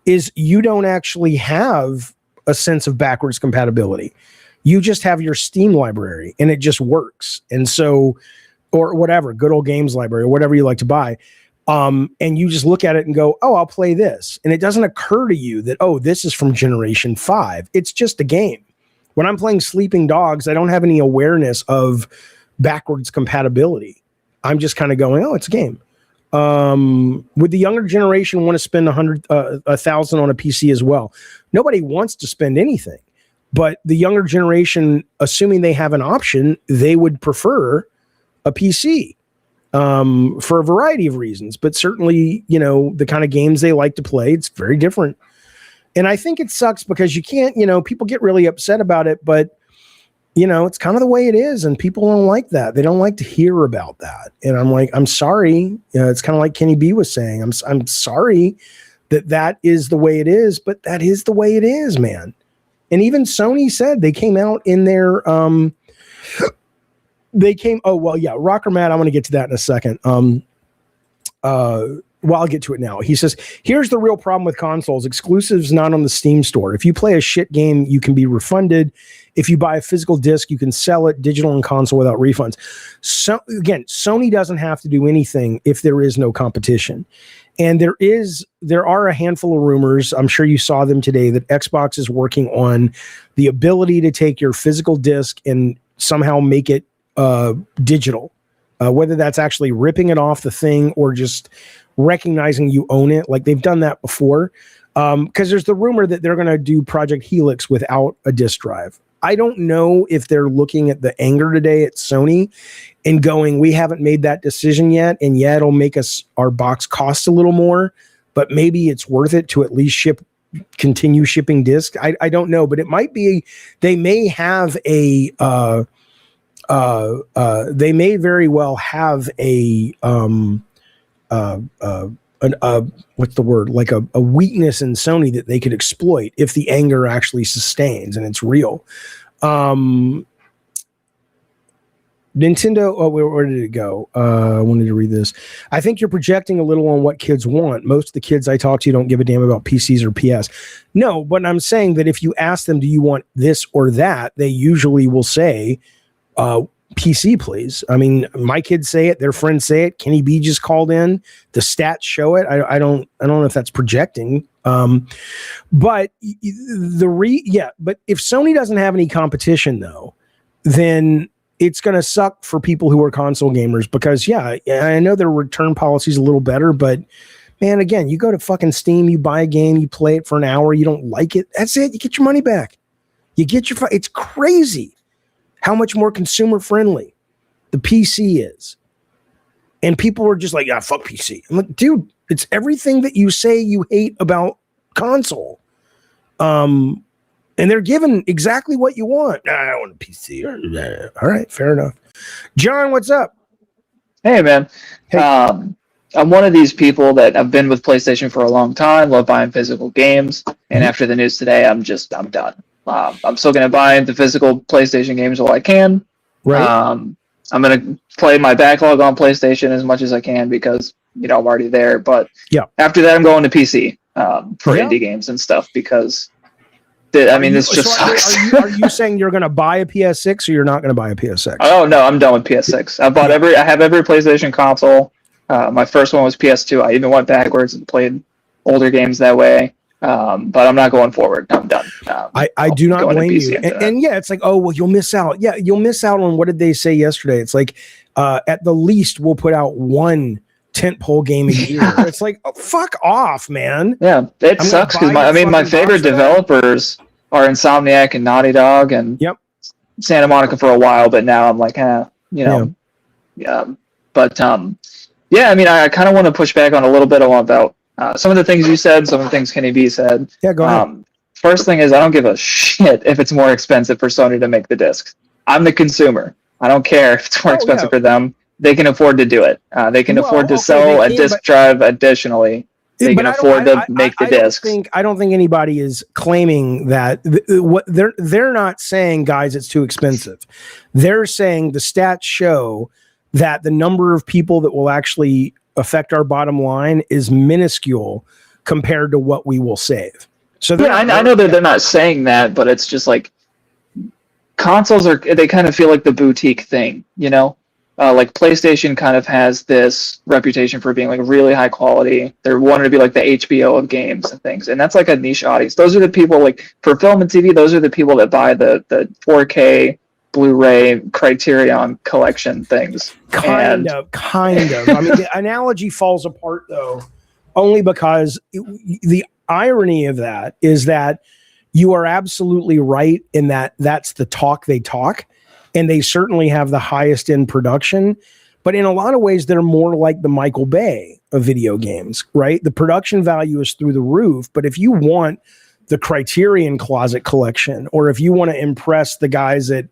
is you don't actually have a sense of backwards compatibility. You just have your Steam library and it just works. And so, or whatever, good old games library or whatever you like to buy. And you just look at it and go, oh, I'll play this. And it doesn't occur to you that, oh, this is from generation 5. It's just a game. When I'm playing Sleeping Dogs, I don't have any awareness of backwards compatibility. I'm just kind of going, oh, it's a game. Would the younger generation want to spend $1,000 on a PC as well? Nobody wants to spend anything. But the younger generation, assuming they have an option, they would prefer a PC for a variety of reasons. But certainly, you know, the kind of games they like to play, it's very different. And I think it sucks because you can't, you know, people get really upset about it, but, you know, it's kind of the way it is. And people don't like that. They don't like to hear about that. And I'm like, I'm sorry. You know, it's kind of like Kenny B was saying, I'm sorry that is the way it is, but that is the way it is, man. And even Sony said they came out in their, oh, well, yeah, Rocker Matt, I'm going to get to that in a second. Well, I'll get to it now. He says, here's the real problem with consoles. Exclusives not on the Steam store. If you play a shit game, you can be refunded. If you buy a physical disc, you can sell it digital and console without refunds. So again, Sony doesn't have to do anything if there is no competition. And there are a handful of rumors, I'm sure you saw them today, that Xbox is working on the ability to take your physical disc and somehow make it digital. Whether that's actually ripping it off the thing or just recognizing you own it. Like they've done that before. Because there's the rumor that they're going to do Project Helix without a disk drive. I don't know if they're looking at the anger today at Sony and going, we haven't made that decision yet. And yeah, it'll make our box cost a little more, but maybe it's worth it to at least continue shipping discs. I don't know, but it might be, they may have they may very well have what's the word? Like a weakness in Sony that they could exploit if the anger actually sustains and it's real. Nintendo, where did it go? I wanted to read this. I think you're projecting a little on what kids want. Most of the kids I talk to don't give a damn about PCs or PS. No, but I'm saying that if you ask them, do you want this or that? They usually will say, PC, please. I mean, my kids say it, their friends say it. Kenny B just called in. The stats show it. I don't know if that's projecting. But but if Sony doesn't have any competition though, then it's going to suck for people who are console gamers because I know their return policy is a little better, but man, again, you go to fucking Steam, you buy a game, you play it for an hour, you don't like it. That's it. You get your money back. It's crazy how much more consumer friendly the PC is. And people are just like, fuck PC. I'm like, dude, it's everything that you say you hate about console. And they're given exactly what you want. I don't want a PC. All right, fair enough. John, what's up? Hey, man. Hey. I'm one of these people that I've been with PlayStation for a long time, love buying physical games. And after the news today, I'm done. I'm still going to buy the physical PlayStation games while I can. Right. I'm going to play my backlog on PlayStation as much as I can because, I'm already there. But after that, I'm going to PC for indie games and stuff because, this just sucks. Are you saying you're going to buy a PS6 or you're not going to buy a PS6? Oh, no, I'm done with PS6. I have every PlayStation console. My first one was PS2. I even went backwards and played older games that way. But I'm not going forward. I'm done. I do not blame you. And it's like, oh, well, you'll miss out. Yeah, you'll miss out on what did they say yesterday? It's like, at the least, we'll put out one tentpole game a year. It's like, oh, fuck off, man. Yeah, it sucks because my favorite developers are Insomniac and Naughty Dog and Santa Monica for a while, but now I'm like, But I kind of want to push back on a little bit about some of the things you said, some of the things Kenny B said. Yeah, go ahead. first thing is I don't give a shit if it's more expensive for Sony to make the discs. I'm the consumer. I don't care if it's more expensive for them. They can afford to do it. They can afford to sell a disk drive additionally. They can afford to make the discs. I don't think anybody is claiming that. What they're not saying, guys, it's too expensive. They're saying the stats show that the number of people that will actually affect our bottom line is minuscule compared to what we will save. So yeah, I know that they're not saying that, but it's just like consoles they kind of feel like the boutique thing, you know? Like PlayStation kind of has this reputation for being like really high quality. They're wanting to be like the HBO of games and things, and that's like a niche audience. Those are the people, like for film and TV. Those are the people that buy the 4K Blu-ray Criterion collection things. Kind of. I mean, the analogy falls apart though, only because the irony of that is that you are absolutely right in that that's the talk they talk. And they certainly have the highest end production, but in a lot of ways, they're more like the Michael Bay of video games, right? The production value is through the roof, but if you want the Criterion Closet collection, or if you want to impress the guys at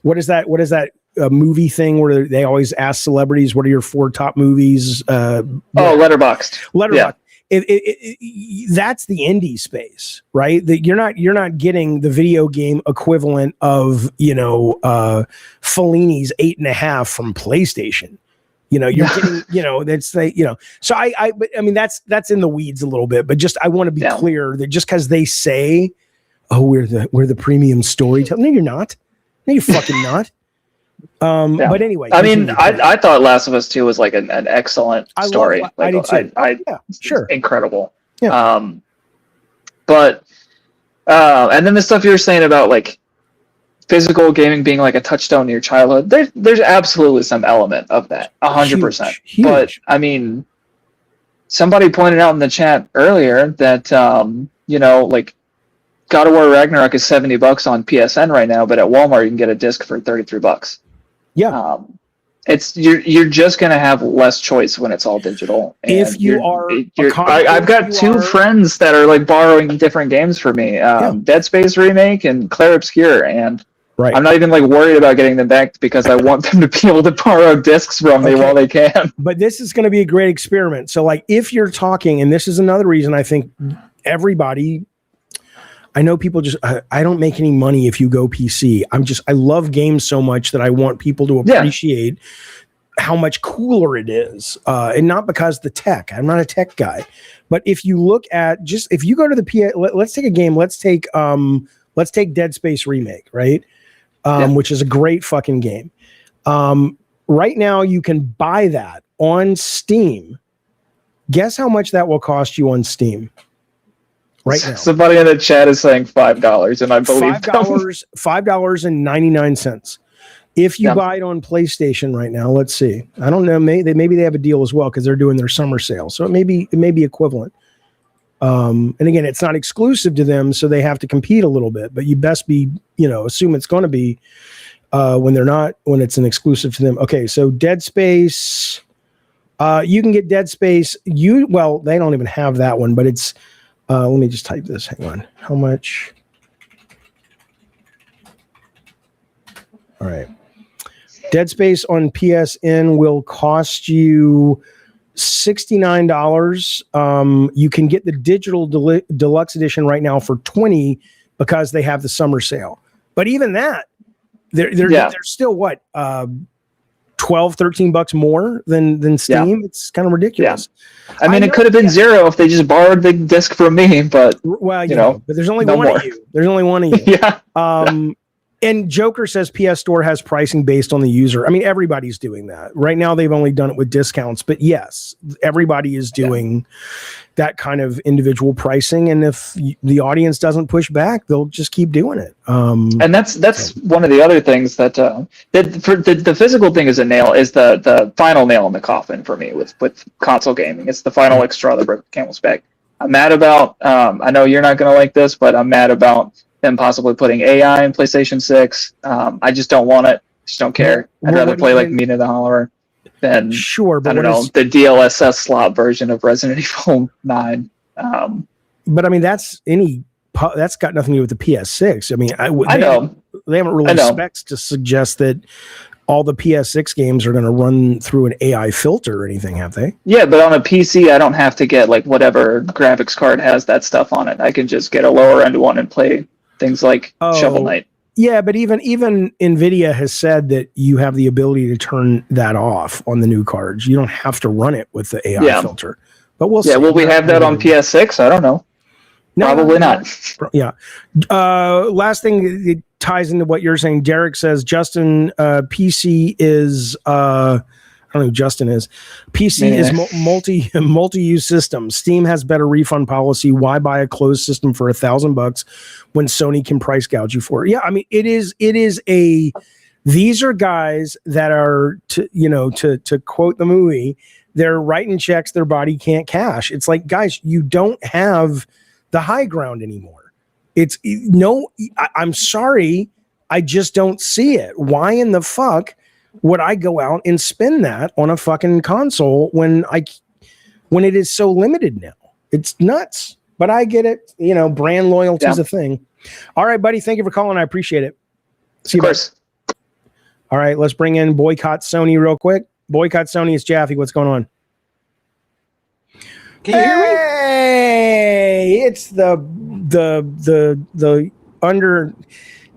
what is that movie thing where they always ask celebrities, what are your 4 top movies? Letterboxd. Yeah. That's the indie space, right? That you're not getting the video game equivalent of Fellini's 8.5 from PlayStation. You're getting that's So I mean that's in the weeds a little bit, but just I want to be clear that just because they say, oh, we're the premium storyteller. No, you're not. No, you're fucking not. But anyway, I mean, I thought Last of Us 2 was like an excellent story. I did too. Sure, incredible. Yeah. But and then the stuff you were saying about like physical gaming being like a touchstone in your childhood, there's absolutely some element of that, 100%. But I mean, somebody pointed out in the chat earlier that like God of War Ragnarok is $70 on PSN right now, but at Walmart you can get a disc for $33. Yeah. It's you're just gonna have less choice when it's all digital. And if I've got 2 friends that are like borrowing different games for me, Dead Space Remake and Clair Obscur, and I'm not even like worried about getting them back because I want them to be able to borrow discs from me while they can. But this is going to be a great experiment. So like if you're talking, and this is another reason I think everybody. I know people just, I don't make any money if you go PC. I love games so much that I want people to appreciate how much cooler it is. And not because the tech, I'm not a tech guy, but if you look at if you go to the let's take a game. Let's take Dead Space Remake, right? Which is a great fucking game. Right now you can buy that on Steam. Guess how much that will cost you on Steam? Right now. Somebody in the chat is saying $5, and I believe $5.99. If you buy it on PlayStation right now, let's see. I don't know. Maybe they have a deal as well because they're doing their summer sale, so it may be equivalent. And again, it's not exclusive to them, so they have to compete a little bit. But you best be, assume it's going to be when it's an exclusive to them. Okay, so Dead Space. You can get Dead Space. They don't even have that one, but it's. Let me just type this. Hang on. How much? All right. Dead Space on PSN will cost you $69. You can get the digital deluxe edition right now for $20 because they have the summer sale. But even that, they're still what? $12-13 more than Steam. It's kind of ridiculous. I mean, it could have been $0 if they just borrowed the disc from me, but but there's only one of you. There's only one of you. And Joker says PS Store has pricing based on the user. I mean, everybody's doing that. Right now they've only done it with discounts, but yes, everybody is doing that kind of individual pricing, and if the audience doesn't push back, they'll just keep doing it. And that's one of the other things that the physical thing is the final nail in the coffin for me with console gaming. It's the final straw that broke the camel's back. I'm mad about. I know you're not going to like this, but I'm mad about them possibly putting AI in PlayStation 6. I just don't want it. Just don't care. I'd rather play like Mina the Hollower than but I don't know, the DLSS slot version of Resident Evil 9. But I mean, that's any that's got nothing to do with the PS6. I mean, I know they haven't released specs to suggest that all the PS6 games are going to run through an AI filter or anything, have they? Yeah, but on a PC, I don't have to get like whatever graphics card has that stuff on it. I can just get a lower end one and play things like Shovel Knight. Yeah, but even NVIDIA has said that you have the ability to turn that off on the new cards. You don't have to run it with the AI filter. But we'll see. Yeah, will we have that on PS6? I don't know. No, probably not. Yeah. Last thing, it ties into what you're saying. Derek says, Justin, PC is, I don't know who Justin is. PC is multi-use system. Steam has better refund policy. Why buy a closed system for $1,000 when Sony can price gouge you for it? Yeah, I mean, these are guys that are, to quote the movie, they're writing checks their body can't cash. It's like, guys, you don't have the high ground anymore. I'm sorry, I just don't see it. Why in the fuck would I go out and spend that on a fucking console when it is so limited now? It's nuts, but I get it. Brand loyalty is a thing. All right, buddy. Thank you for calling. I appreciate it. Of course. All right, let's bring in Boycott Sony real quick. Boycott Sony is Jaffe. What's going on? Can you hear me? Hey, it's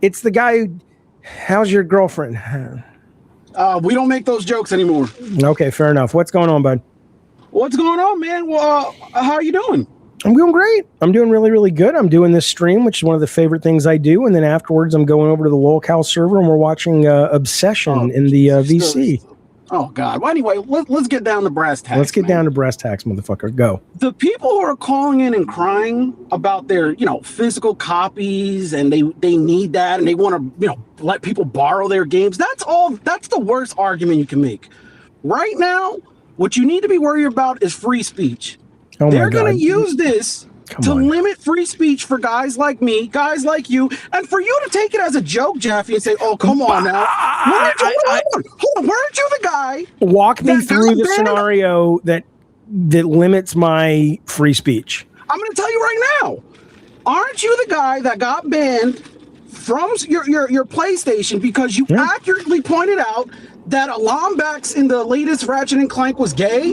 it's the guy who, how's your girlfriend? We don't make those jokes anymore. Okay, fair enough. What's going on, bud? What's going on, man? Well, how are you doing? I'm doing great. I'm doing really, really good. I'm doing this stream, which is one of the favorite things I do. And then afterwards, I'm going over to the locale server and we're watching Obsession in the VC. Oh, God. Well, anyway, let's get down to brass tacks. Let's get down to brass tacks, motherfucker. Go. The people who are calling in and crying about their, physical copies and they need that and they want to, let people borrow their games. That's the worst argument you can make. Right now, what you need to be worried about is free speech. Oh, they're going to use this to limit free speech for guys like me, guys like you, and for you to take it as a joke, Jaffe, and say, "Oh, come on now, weren't you the guy?" Walk me through the scenario that limits my free speech. I'm going to tell you right now. Aren't you the guy that got banned from your PlayStation because you accurately pointed out that Alambex in the latest Ratchet and Clank was gay?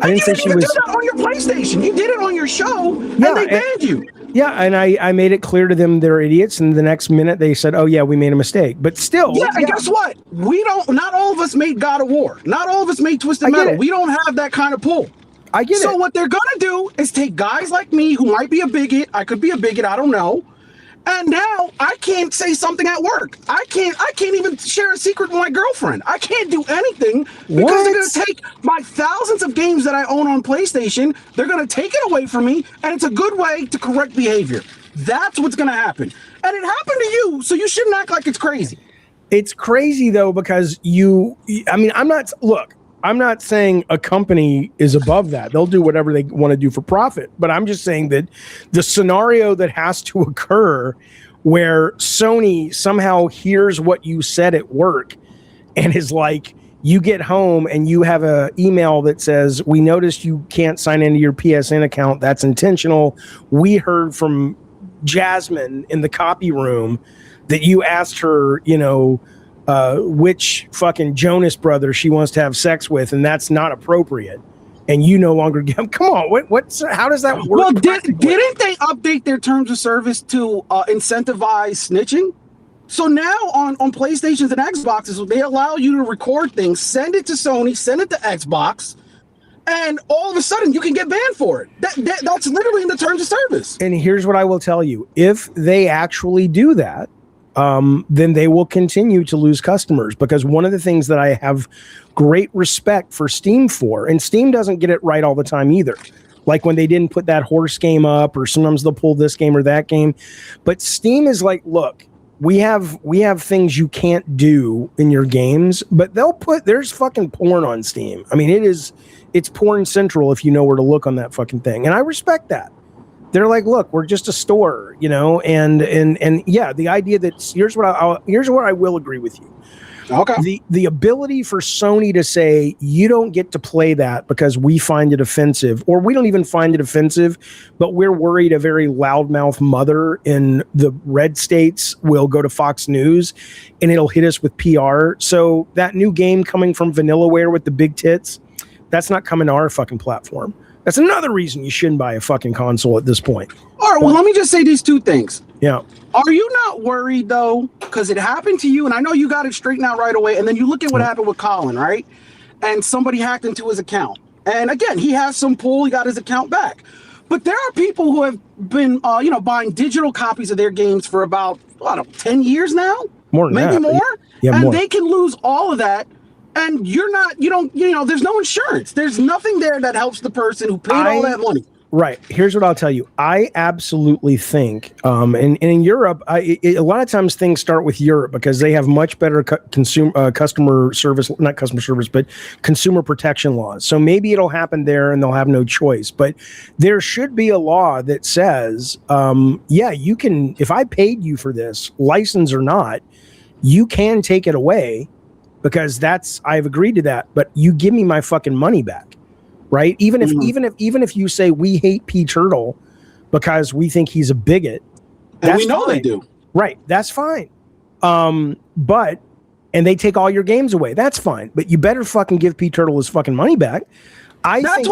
I didn't say she was. You did that on your PlayStation. You did it on your show, and they banned you. Yeah, and I made it clear to them they're idiots, and the next minute they said, "Oh yeah, we made a mistake." But still, and guess what? Not all of us made God of War. Not all of us made Twisted Metal. We don't have that kind of pull. I get it. So what they're gonna do is take guys like me who might be a bigot. I could be a bigot. I don't know. And now I can't say something at work. I can't even share a secret with my girlfriend. I can't do anything because they're going to take my thousands of games that I own on PlayStation. They're going to take it away from me, and it's a good way to correct behavior. That's what's going to happen. And it happened to you, so you shouldn't act like it's crazy. It's crazy, though, because I'm not saying a company is above that. They'll do whatever they want to do for profit. But I'm just saying that the scenario that has to occur where Sony somehow hears what you said at work and is like, you get home and you have an email that says, "We noticed you can't sign into your PSN account. That's intentional. We heard from Jasmine in the copy room that you asked her, which fucking Jonas brother she wants to have sex with, and that's not appropriate, and you no longer give." Come on, how does that work? Well, didn't they update their terms of service to incentivize snitching? So now on PlayStations and Xboxes, they allow you to record things, send it to Sony, send it to Xbox, and all of a sudden you can get banned for it. That's literally in the terms of service. And here's what I will tell you: if they actually do that, then they will continue to lose customers, because one of the things that I have great respect for Steam for, and Steam doesn't get it right all the time either. Like when they didn't put that horse game up, or sometimes they'll pull this game or that game. But Steam is like, look, we have things you can't do in your games, but there's fucking porn on Steam. I mean, it's porn central if you know where to look on that fucking thing. And I respect that. They're like, look, we're just a store, and yeah, the idea that here's what I will agree with you. Okay. The ability for Sony to say you don't get to play that because we find it offensive, or we don't even find it offensive, but we're worried a very loudmouth mother in the red states will go to Fox News and it'll hit us with PR. So that new game coming from Vanillaware with the big tits, that's not coming to our fucking platform. That's another reason you shouldn't buy a fucking console at this point. All right, well, let me just say these two things. Yeah. Are you not worried, though? Because it happened to you, and I know you got it straightened out right away, and then you look at what happened with Colin, right? And somebody hacked into his account. And again, he has some pull, he got his account back. But there are people who have been, buying digital copies of their games for about, 10 years now? More than maybe that. more? Yeah, and more. they can lose all of that. And you're not, there's no insurance. There's nothing there that helps the person who paid all that money. Right. Here's what I'll tell you. I absolutely think, and in Europe, a lot of times things start with Europe because they have much better customer service, not customer service, but consumer protection laws. So maybe it'll happen there and they'll have no choice. But there should be a law that says, you can, if I paid you for this, license or not, you can take it away because I've agreed to that, but you give me my fucking money back. Right. Even if you say we hate P Turtle because we think he's a bigot, and we know fine. They do. Right. That's fine. And they take all your games away. That's fine. But you better fucking give P Turtle his fucking money back. I'm saying.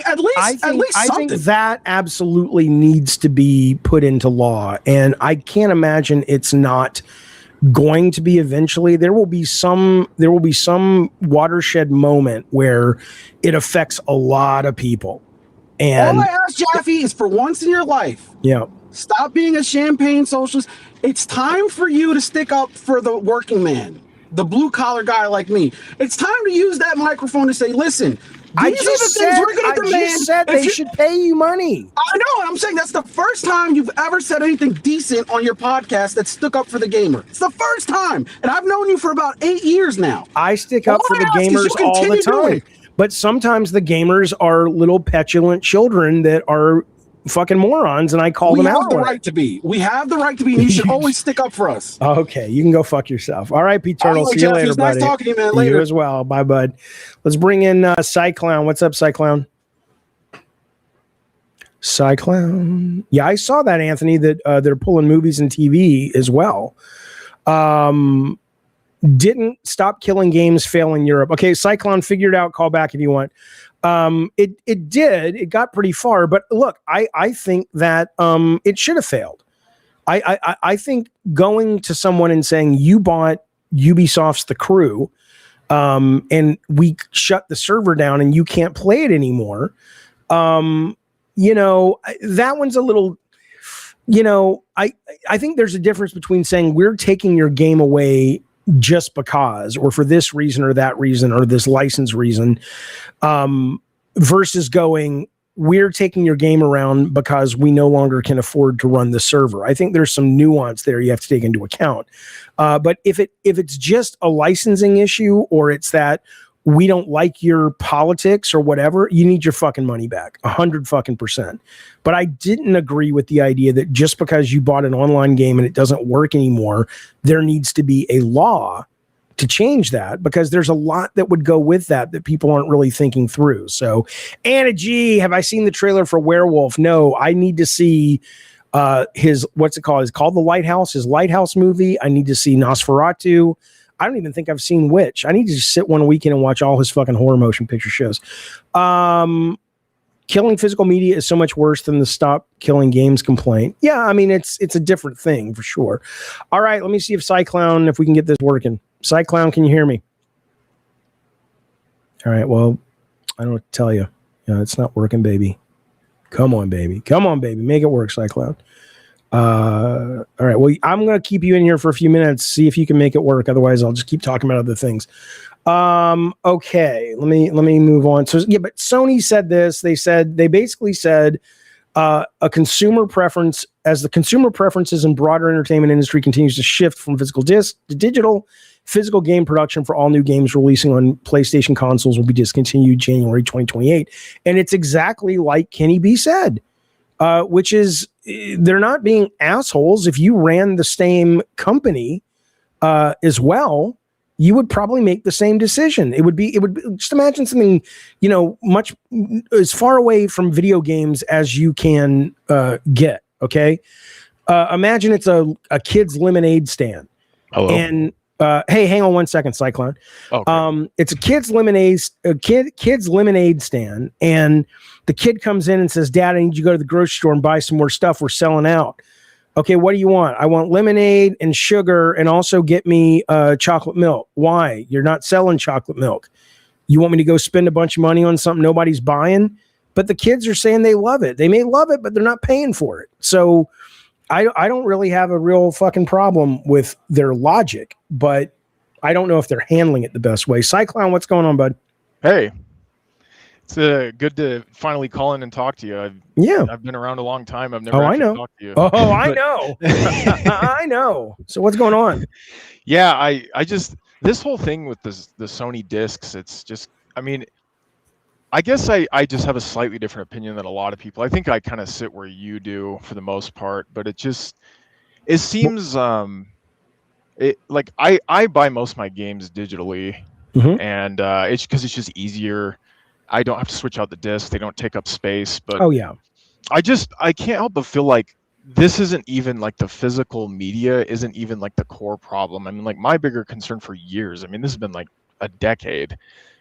At least I think that absolutely needs to be put into law. And I can't imagine it's not going to be eventually. There will be some watershed moment where it affects a lot of people. And all I ask, Jaffe, is for once in your life, stop being a champagne socialist. It's time for you to stick up for the working man, the blue collar guy like me. It's time to use that microphone to say, listen, I just said they should pay you money. I know. And I'm saying that's the first time you've ever said anything decent on your podcast that stuck up for the gamer. It's the first time. And I've known you for about 8 years now. I stick up for the gamers all the time. But sometimes the gamers are little petulant children that are fucking morons, and I call them out. We have the right to be. We have the right to be, and you should always stick up for us. Okay, you can go fuck yourself. All right, Pete Turtle. See you later, it's buddy. Nice talking to you, man. Later. You as well. Bye, bud. Let's bring in Cyclown. What's up, Cyclown? Cyclown. Yeah, I saw that, Anthony, that they're pulling movies and TV as well. Didn't stop killing games fail in Europe. Okay, Cyclown, figure it out. Call back if you want. It did. It got pretty far. But look, I think that it should have failed. I think going to someone and saying you bought Ubisoft's The Crew, and we shut the server down and you can't play it anymore. That one's a little. I think there's a difference between saying we're taking your game away just because, or for this reason or that reason, or this license reason, versus going, we're taking your game around because we no longer can afford to run the server. I think there's some nuance there you have to take into account. But if it's just a licensing issue, or it's that we don't like your politics or whatever, you need your fucking money back 100%. But I didn't agree with the idea that just because you bought an online game and it doesn't work anymore, there needs to be a law to change that, because there's a lot that would go with that people aren't really thinking through. So, Anna G, have I seen the trailer for Werewolf? No, I need to see what's it called? It's called The Lighthouse, his Lighthouse movie. I need to see Nosferatu. I don't even think I've seen Witch. I need to just sit one weekend and watch all his fucking horror motion picture shows. Killing physical media is so much worse than the stop killing games complaint. Yeah, I mean, it's a different thing for sure. All right, let me see if Cyclown, if we can get this working. Cyclown, can you hear me? All right, well, I don't know what to tell you. It's not working, baby. Come on, baby. Make it work, Cyclown. All right. Well, I'm going to keep you in here for a few minutes, see if you can make it work. Otherwise, I'll just keep talking about other things. Okay. Let me move on. So yeah, but Sony said this. They basically said a consumer preference, as the consumer preferences in broader entertainment industry continues to shift from physical disc to digital, physical game production for all new games releasing on PlayStation consoles will be discontinued January 2028. And it's exactly like Kenny B said. Which is, they're not being assholes. If you ran the same company as well, you would probably make the same decision. It would be just imagine something, much as far away from video games as you can get. Okay. Imagine it's a kid's lemonade stand. Hello. And hey, hang on 1 second, Cyclone. Okay. It's a kid's lemonade stand, and the kid comes in and says, "Dad, I need you to go to the grocery store and buy some more stuff. We're selling out." Okay, what do you want? I want lemonade and sugar, and also get me chocolate milk. Why? You're not selling chocolate milk. You want me to go spend a bunch of money on something nobody's buying? But the kids are saying they love it. They may love it, but they're not paying for it. So I don't really have a real fucking problem with their logic, but I don't know if they're handling it the best way. Cyclone, what's going on, bud? Hey, it's good to finally call in and talk to you. I've been around a long time. I've never actually talked to you. Oh, I know. I know. So what's going on? Yeah, I just, this whole thing with the Sony discs, it's just, I mean, I guess I just have a slightly different opinion than a lot of people. I think I kind of sit where you do for the most part, but it seems like I buy most of my games digitally, and it's because it's just easier. I don't have to switch out the disc. They don't take up space. But I can't help but feel like this isn't even like the physical media isn't even like the core problem. I mean, like my bigger concern for years, I mean, this has been like a decade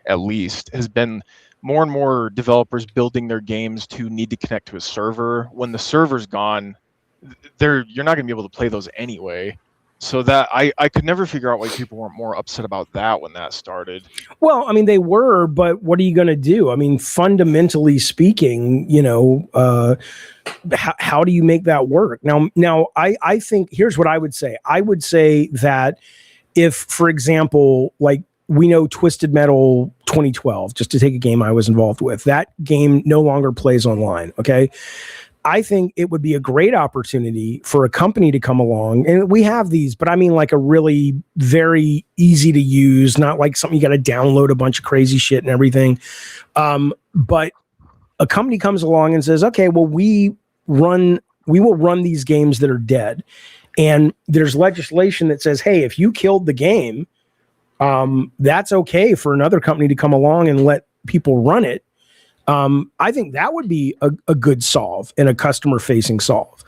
at least, has been more and more developers building their games to need to connect to a server. When the server's gone, you're not going to be able to play those anyway. So that I could never figure out why people weren't more upset about that when that started. Well, I mean, they were, but what are you going to do? I mean, fundamentally speaking, how do you make that work? Now, I think here's what I would say. I would say that if, for example, like we know Twisted Metal 2012, just to take a game I was involved with, that game no longer plays online. Okay. I think it would be a great opportunity for a company to come along, and we have these, but I mean like a really very easy to use, not like something you got to download a bunch of crazy shit and everything. But a company comes along and says, okay, well, we will run these games that are dead. And there's legislation that says, hey, if you killed the game, that's okay for another company to come along and let people run it. I think that would be a good solve and a customer facing solve.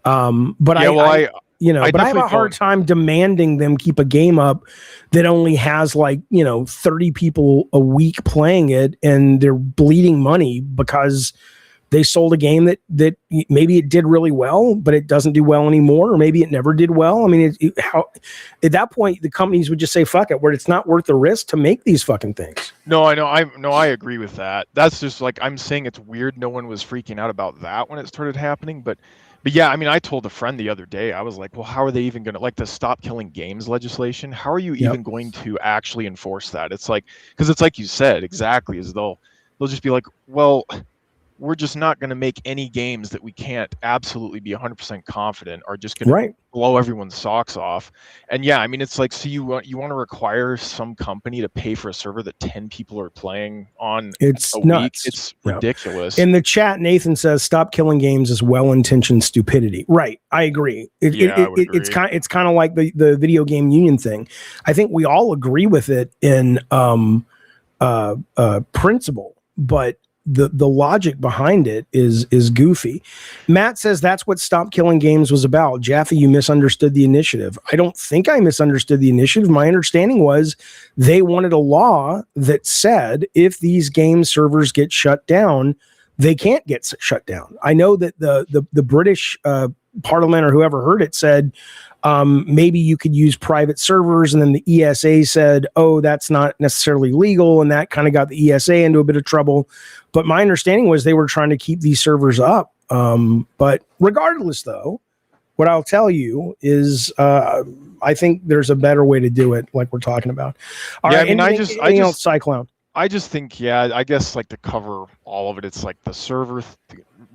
But I have a hard time demanding them keep a game up that only has 30 people a week playing it, and they're bleeding money because they sold a game that maybe it did really well, but it doesn't do well anymore, or maybe it never did well. I mean, at that point, the companies would just say, fuck it, where it's not worth the risk to make these fucking things. No, I know. I agree with that. That's just like, I'm saying it's weird. No one was freaking out about that when it started happening. But yeah, I mean, I told a friend the other day, I was like, well, how are they even going to, like the Stop Killing Games legislation? How are you even going to actually enforce that? It's like, because it's like you said, exactly, as they'll just be like, well, we're just not going to make any games that we can't absolutely be 100% confident are just going to blow everyone's socks off. And yeah, I mean, it's like, so you want to require some company to pay for a server that 10 people are playing on a week? It's ridiculous. In the chat, Nathan says, "Stop Killing Games is well-intentioned stupidity." Right, I agree. It's kind of like the video game union thing. I think we all agree with it in principle, but the logic behind it is goofy. Matt says that's what Stop Killing Games was about. Jaffe, you misunderstood the initiative. I don't think I misunderstood the initiative. My understanding was they wanted a law that said if these game servers get shut down, they can't get shut down. I know that the British Parliament or whoever heard it said maybe you could use private servers, and then the ESA said, oh, that's not necessarily legal, and that kind of got the ESA into a bit of trouble. But my understanding was they were trying to keep these servers up. But regardless, though, what I'll tell you is I think there's a better way to do it, like we're talking about. All right, anything else, Cyclone? I just think, I guess like to cover all of it, it's like the server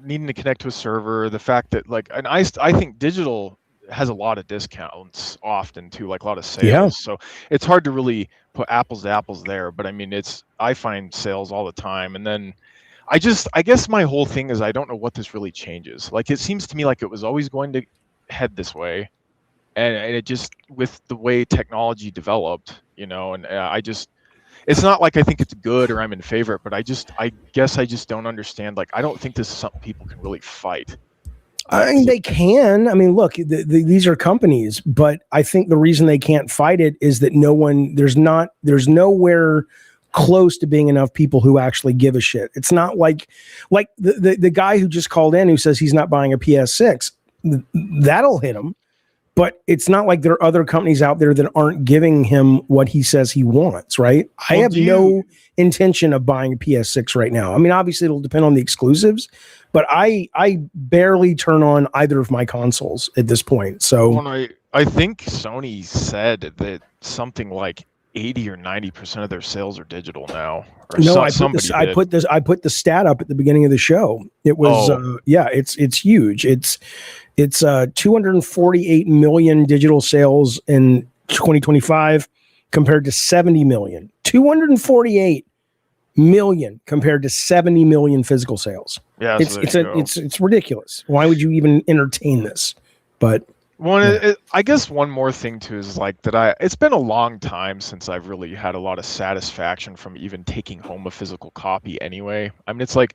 needing to connect to a server, the fact that and I think digital has a lot of discounts often too, like a lot of sales. Yeah. So it's hard to really put apples to apples there, but I mean, I find sales all the time. And then I guess my whole thing is I don't know what this really changes. Like, it seems to me like it was always going to head this way. and it just, with the way technology developed, and it's not like I think it's good or I'm in favor, but I guess I just don't understand. Like, I don't think this is something people can really fight. I mean, they can. I mean, look, these are companies, but I think the reason they can't fight it is that there's nowhere close to being enough people who actually give a shit. It's not like the guy who just called in who says he's not buying a PS6. That'll hit him, but it's not like there are other companies out there that aren't giving him what he says he wants, right? I have no intention of buying a PS6 right now. I mean, obviously it'll depend on the exclusives, but I barely turn on either of my consoles at this point. So I think Sony said that something like 80 or 90% of their sales are digital now. I put the stat up at the beginning of the show. It was it's huge. It's 248 million digital sales in 2025 compared to 70 million. 248 million compared to 70 million physical sales. Yeah, it's ridiculous. Why would you even entertain this? But I guess one more thing too is like that it's been a long time since I've really had a lot of satisfaction from even taking home a physical copy anyway. I mean, it's like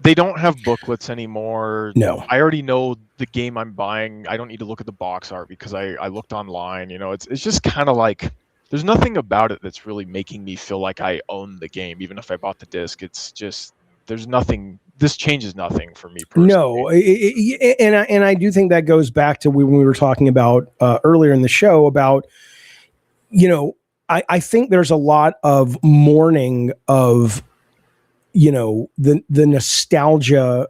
they don't have booklets anymore. No. I already know the game I'm buying. I don't need to look at the box art because I looked online. It's just kind of like there's nothing about it that's really making me feel like I own the game, even if I bought the disc. It's just there's nothing. This changes nothing for me personally. No, and I do think that goes back to when we were talking about earlier in the show about, I think there's a lot of mourning of, the nostalgia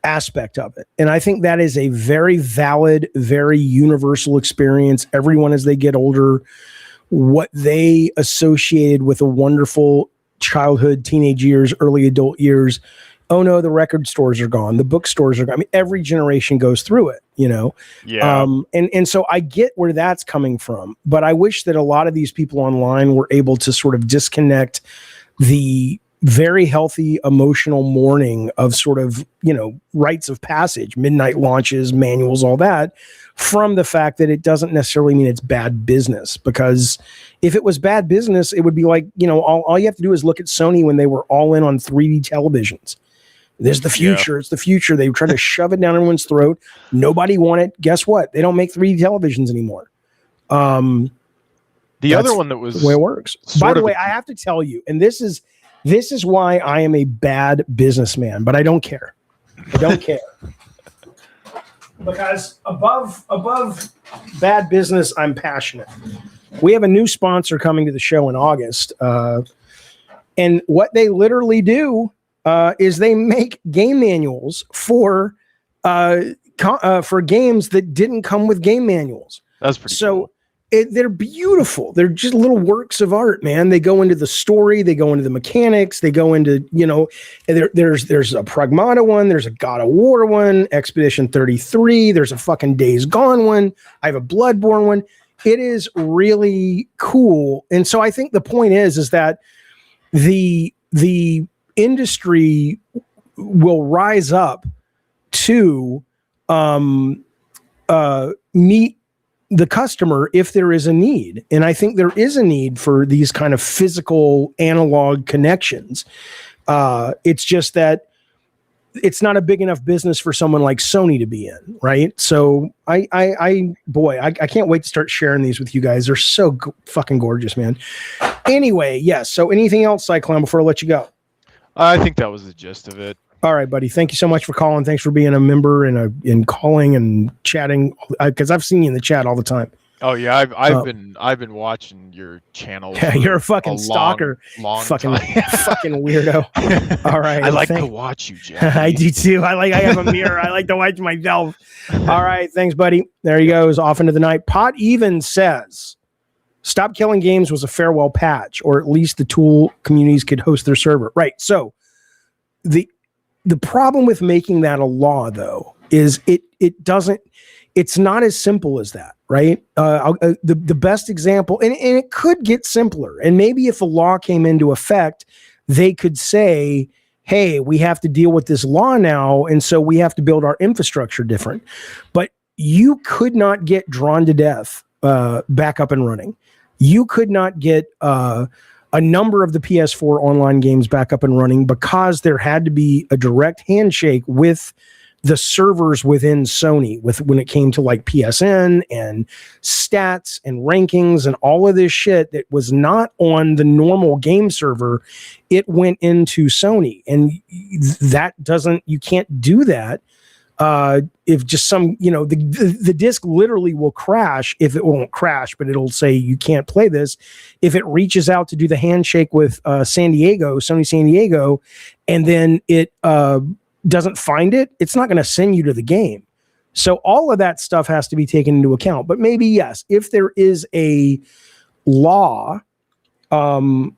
aspect of it. And I think that is a very valid, very universal experience. Everyone, as they get older, what they associated with a wonderful childhood, teenage years, early adult years. Oh no, the record stores are gone. The bookstores are gone. I mean, every generation goes through it, Yeah. And so I get where that's coming from, but I wish that a lot of these people online were able to sort of disconnect the very healthy emotional mourning of sort of, rites of passage, midnight launches, manuals, all that, from the fact that it doesn't necessarily mean it's bad business. Because if it was bad business, it would be like, all you have to do is look at Sony when they were all in on 3D televisions. There's the future. Yeah. It's the future. They were trying to shove it down everyone's throat. Nobody wanted. Guess what? They don't make 3D televisions anymore. The other one that was the way it works. By the way, I have to tell you, and this is why I am a bad businessman, but I don't care. I don't care. Because above bad business, I'm passionate. We have a new sponsor coming to the show in August. And what they literally do is they make game manuals for games that didn't come with game manuals. That's pretty cool. They're beautiful. They're just little works of art, man. They go into the story. They go into the mechanics. They go into, there's a Pragmata one. There's a God of War one, Expedition 33. There's a fucking Days Gone one. I have a Bloodborne one. It is really cool. And so I think the point is that the industry will rise up to meet the customer if there is a need. And I think there is a need for these kind of physical analog connections. It's just that it's not a big enough business for someone like Sony to be in, right? So I can't wait to start sharing these with you guys. They're so fucking gorgeous, man. Anyway, yes. So anything else, Cyclone, before I let you go? I think that was the gist of it. All right, buddy. Thank you so much for calling. Thanks for being a member and calling and chatting, because I've seen you in the chat all the time. Oh yeah, I've been watching your channel. Yeah, you're a fucking stalker. Long fucking time. fucking weirdo. All right. I like to watch you, Jaffe. I do too. I have a mirror. I like to watch myself. All right, thanks, buddy. There he goes, off into the night. Pot Even says, "Stop Killing Games was a farewell patch, or at least the tool communities could host their server." Right. So the problem with making that a law, though, is it's not as simple as that, right? The best example, and it could get simpler. And maybe if a law came into effect, they could say, hey, we have to deal with this law now, and so we have to build our infrastructure different. But you could not get Drawn to Death back up and running. You could not get a number of the PS4 online games back up and running because there had to be a direct handshake with the servers within Sony when it came to like PSN and stats and rankings and all of this shit that was not on the normal game server. It went into Sony, and you can't do that. If just the disc literally will crash. If it won't crash, but it'll say you can't play this. If it reaches out to do the handshake with Sony San Diego, and then it doesn't find it, it's not going to send you to the game. So all of that stuff has to be taken into account. But maybe, yes, if there is a law,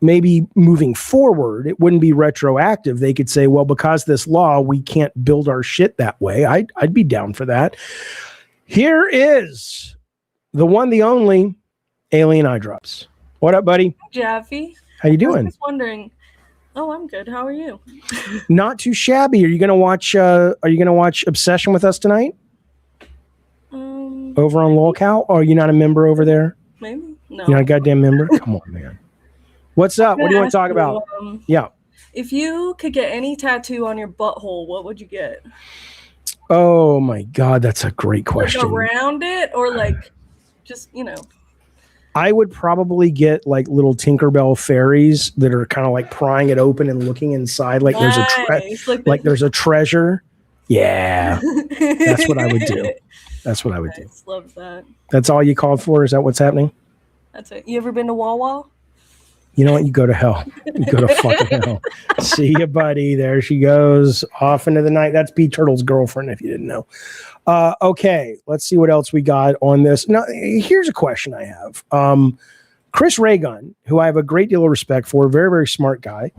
maybe moving forward, it wouldn't be retroactive. They could say, well, because this law, we can't build our shit that way. I'd be down for that. Here is the one, the only Alien Eye Drops. What up, buddy? Jaffe. How you doing? I was wondering. Oh, I'm good. How are you? Not too shabby. Are you gonna watch Obsession with us tonight? Over on Lolcow? Or are you not a member over there? Maybe. No. You're not a goddamn member? Come on, man. What's up? What do you want to talk about? Yeah. If you could get any tattoo on your butthole, what would you get? Oh my God, that's a great question. Like around it, or like just, I would probably get like little Tinkerbell fairies that are kind of like prying it open and looking inside, like nice. There's a treasure. Yeah, that's what I would do. That's what I would do. Love that. That's all you called for? Is that what's happening? That's it. You ever been to Wawa? You know what? You go to hell. You go to fucking hell. See ya, buddy. There she goes off into the night. That's B Turtle's girlfriend, if you didn't know. Okay, let's see what else we got on this. Now, here's a question I have. Chris Raygun, who I have a great deal of respect for, very, very smart guy.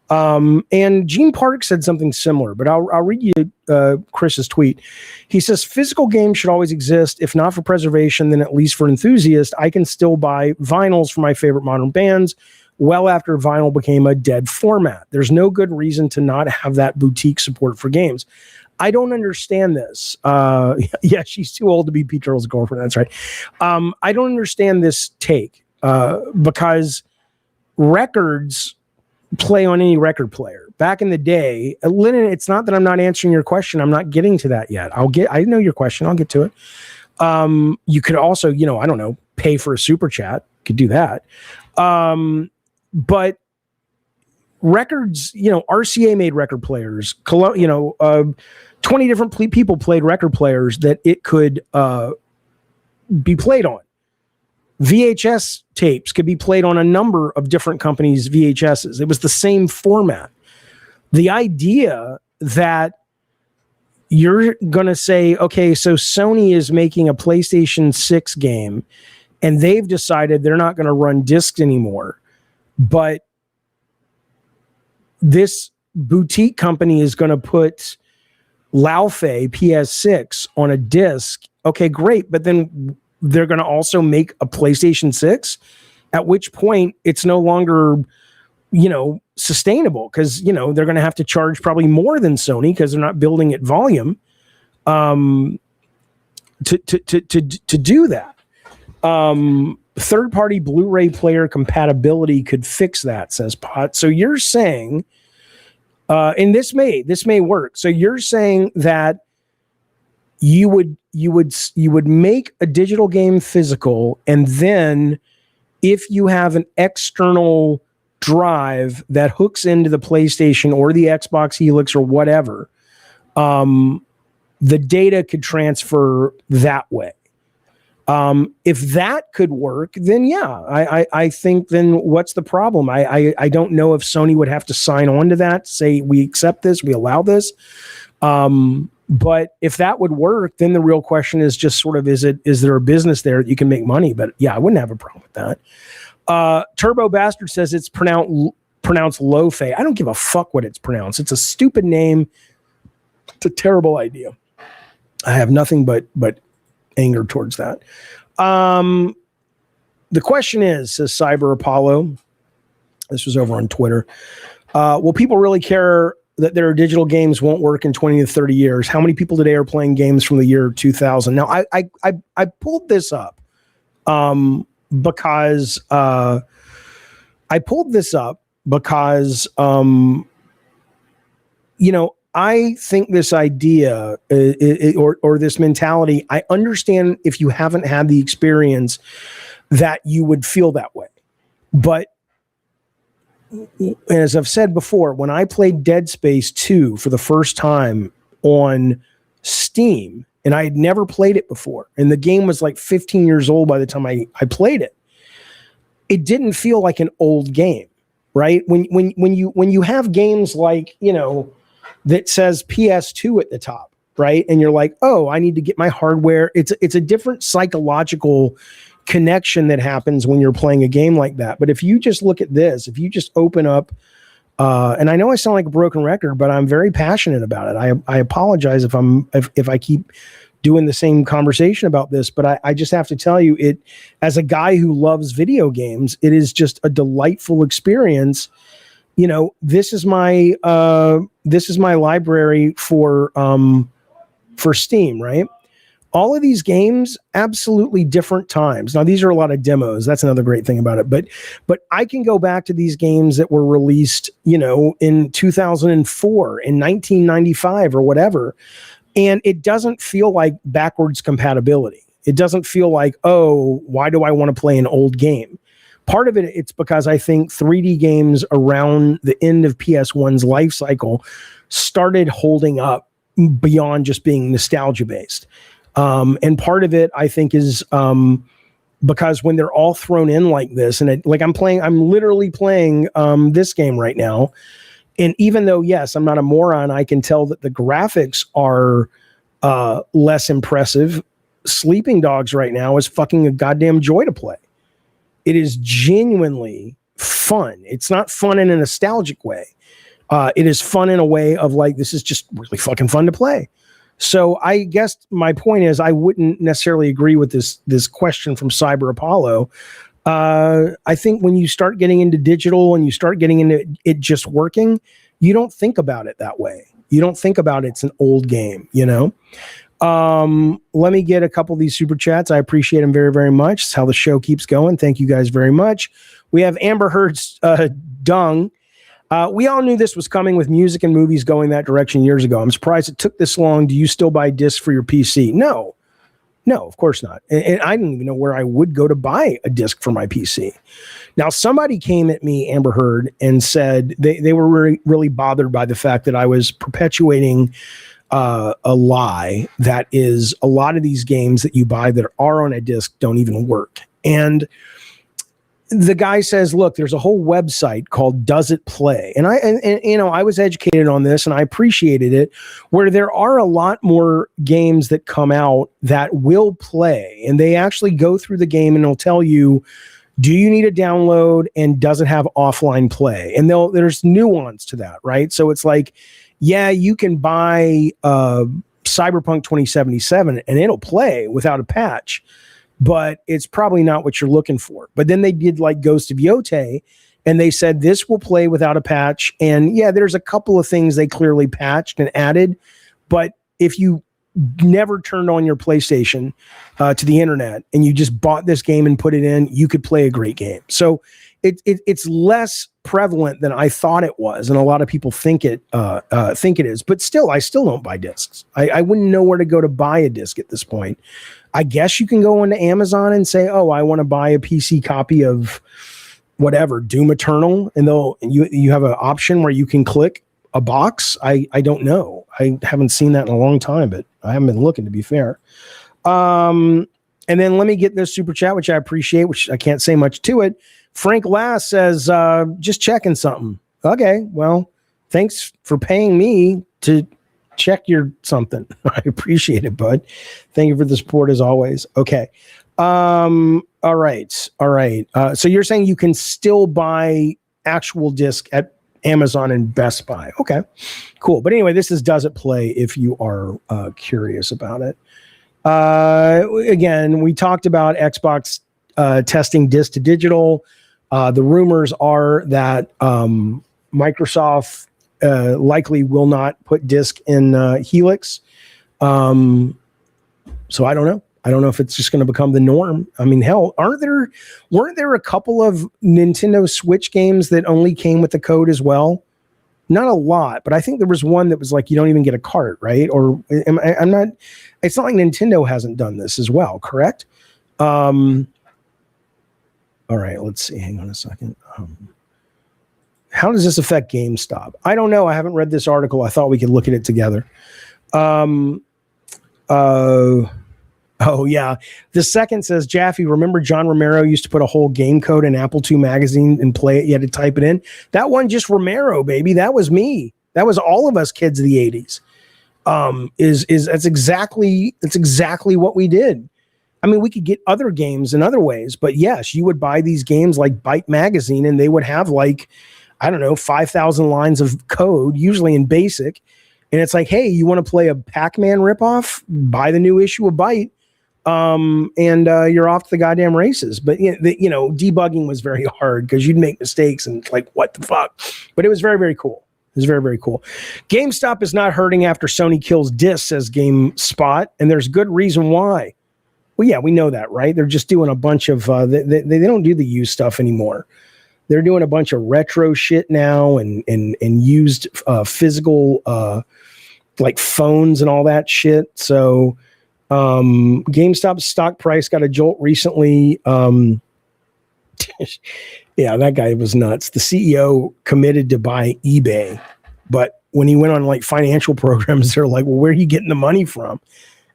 And Gene Park said something similar, but I'll read you Chris's tweet. He says, physical games should always exist. If not for preservation, then at least for enthusiasts. I can still buy vinyls for my favorite modern bands well after vinyl became a dead format. There's no good reason to not have that boutique support for games. I don't understand this. Yeah, she's too old to be Pete Earl's girlfriend. That's right. I don't understand this take because records play on any record player. Back in the day, Lennon, it's not that I'm not answering your question. I'm not getting to that yet. I know your question. I'll get to it. You could also, I don't know, pay for a super chat. Could do that. But records, RCA made record players, 20 different people played record players that it could be played on. VHS tapes could be played on a number of different companies' VHSs. It was the same format. The idea that you're going to say, okay, so Sony is making a PlayStation 6 game and they've decided they're not going to run discs anymore, but this boutique company is going to put Laufey PS6 on a disc. Okay, great. But then they're going to also make a PlayStation 6, at which point it's no longer, sustainable because, they're going to have to charge probably more than Sony because they're not building at volume to do that. Third-party Blu-ray player compatibility could fix that, says Pot. So you're saying, and this may work. So you're saying that you would make a digital game physical, and then if you have an external drive that hooks into the PlayStation or the Xbox Helix or whatever, the data could transfer that way. If that could work, then yeah, I think then what's the problem? I don't know if Sony would have to sign on to that, say we accept this, we allow this. But if that would work, then the real question is just sort of, is there a business there that you can make money? But yeah, I wouldn't have a problem with that. Turbo Bastard says it's pronounced Lofe. I don't give a fuck what it's pronounced. It's a stupid name. It's a terrible idea. I have nothing but anger towards that. The question is, says Cyber Apollo, this was over on Twitter, will people really care that there are digital games won't work in 20 to 30 years. How many people today are playing games from the year 2000? Now, I pulled this up because I think this idea or this mentality, I understand if you haven't had the experience that you would feel that way. But as I've said before, when I played Dead Space 2 for the first time on Steam, and I had never played it before, and the game was like 15 years old by the time I played it, it didn't feel like an old game, right? When you have games like, that says PS2 at the top, right? And you're like, oh, I need to get my hardware. It's a different psychological connection that happens when you're playing a game like that. But if you just look at this, if you just open up, and I know I sound like a broken record, but I'm very passionate about it. I apologize if I keep doing the same conversation about this, but I just have to tell you, it, as a guy who loves video games, it is just a delightful experience. This is my library for Steam, right? All of these games, absolutely different times. Now, these are a lot of demos. That's another great thing about it. But I can go back to these games that were released, in 2004, in 1995 or whatever. And it doesn't feel like backwards compatibility. It doesn't feel like, oh, why do I want to play an old game? Part of it, it's because I think 3D games around the end of PS1's life cycle started holding up beyond just being nostalgia based. And part of it, I think, is because when they're all thrown in like this, and I'm literally playing this game right now. And even though, yes, I'm not a moron, I can tell that the graphics are less impressive. Sleeping Dogs right now is fucking a goddamn joy to play. It is genuinely fun. It's not fun in a nostalgic way. It is fun in a way of like, this is just really fucking fun to play. So I guess my point is, I wouldn't necessarily agree with this question from Cyber Apollo. I think when you start getting into digital and you start getting into it just working, you don't think about it that way. You don't think about it's an old game, Let me get a couple of these super chats. I appreciate them very, very much. It's how the show keeps going. Thank you guys very much. We have Amber Heard's Dung. We all knew this was coming with music and movies going that direction years ago. I'm surprised it took this long. Do you still buy discs for your PC? No, of course not. And I didn't even know where I would go to buy a disc for my PC. Now, somebody came at me, Amber Heard, and said they were really, really bothered by the fact that I was perpetuating a lie that is a lot of these games that you buy that are on a disc don't even work. And the guy says, look, there's a whole website called Does It Play? And I was educated on this and I appreciated it, where there are a lot more games that come out that will play, and they actually go through the game and they'll tell you, do you need a download and does it have offline play? And there's nuance to that, right? So it's like, yeah, you can buy Cyberpunk 2077 and it'll play without a patch, but it's probably not what you're looking for. But then they did like Ghost of Yotei, and they said this will play without a patch. And yeah, there's a couple of things they clearly patched and added. But if you never turned on your PlayStation to the internet and you just bought this game and put it in, you could play a great game. So it's less prevalent than I thought it was, and a lot of people think it is. But still, I still don't buy discs. I wouldn't know where to go to buy a disc at this point. I guess you can go into Amazon and say, oh, I want to buy a PC copy of whatever, Doom Eternal, and you have an option where you can click a box. I don't know. I haven't seen that in a long time, but I haven't been looking, to be fair. And then let me get this super chat, which I appreciate, which I can't say much to it. Frank Lass says, just checking something. Okay, well, thanks for paying me to check your something. I appreciate it, bud. Thank you for the support as always. Okay. All right. So you're saying you can still buy actual disc at Amazon and Best Buy. Okay, cool. But anyway, this is Does It Play if you are curious about it. Again, we talked about Xbox testing disc to digital. The rumors are that Microsoft likely will not put disc in Helix. So I don't know. I don't know if it's just going to become the norm. I mean, hell, weren't there a couple of Nintendo Switch games that only came with the code as well? Not a lot, but I think there was one that was like, you don't even get a cart, right? Or I'm not, it's not like Nintendo hasn't done this as well, correct? All right, let's see. Hang on a second. How does this affect GameStop? I don't know. I haven't read this article. I thought we could look at it together. Oh, yeah. The second says, Jaffe, remember John Romero used to put a whole game code in Apple II magazine and play it? You had to type it in. That one, just Romero, baby. That was me. That was all of us kids of the 80s. That's exactly what we did. I mean, we could get other games in other ways, but yes, you would buy these games like Byte Magazine, and they would have like, I don't know, 5,000 lines of code, usually in BASIC. And it's like, hey, you want to play a Pac-Man ripoff? Buy the new issue of Byte. And you're off to the goddamn races. But debugging was very hard because you'd make mistakes and like, what the fuck? But it was very, very cool. It was very, very cool. GameStop is not hurting after Sony kills discs, says GameSpot, and there's good reason why. Well, yeah, we know that, right? They're just doing a bunch of they don't do the used stuff anymore. They're doing a bunch of retro shit now and used physical like phones and all that shit. So GameStop's stock price got a jolt recently. Yeah, that guy was nuts. The CEO committed to buy eBay, but when he went on like financial programs, they're like, well, where are you getting the money from?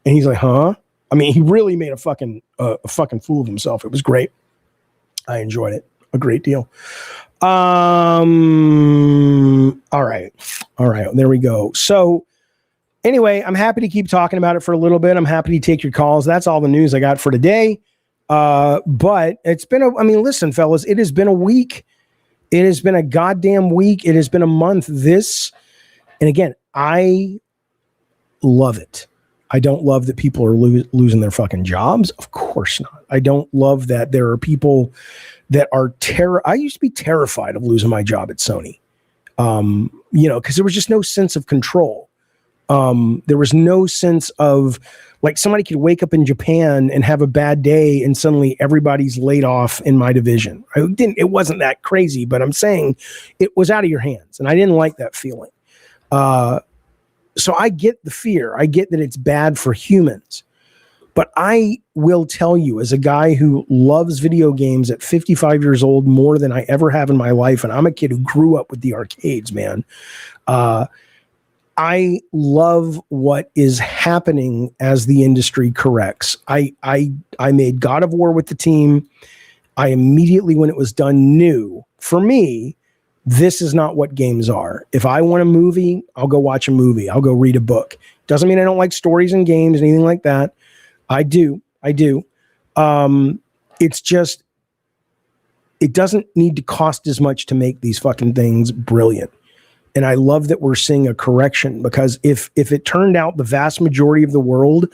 And he's like, huh? I mean, he really made a fucking fool of himself. It was great. I enjoyed it a great deal. All right. There we go. So anyway, I'm happy to keep talking about it for a little bit. I'm happy to take your calls. That's all the news I got for today. But it's been listen, fellas, it has been a week. It has been a goddamn week. It has been a month. And again, I love it. I don't love that people are losing their fucking jobs. Of course not. I don't love that there are people that are I used to be terrified of losing my job at Sony. Because there was just no sense of control. There was no sense of like somebody could wake up in Japan and have a bad day and suddenly everybody's laid off in my division. It wasn't that crazy, but I'm saying it was out of your hands and I didn't like that feeling. So I get the fear. I get that it's bad for humans. But I will tell you, as a guy who loves video games at 55 years old more than I ever have in my life, and I'm a kid who grew up with the arcades, man, I love what is happening as the industry corrects. I made God of War with the team. I immediately, when it was done, knew, for me, this is not what games are. If I want a movie, I'll go watch a movie. I'll go read a book. Doesn't mean I don't like stories and games, anything like that. I do. It's just, it doesn't need to cost as much to make these fucking things brilliant. And I love that we're seeing a correction, because if it turned out the vast majority of the world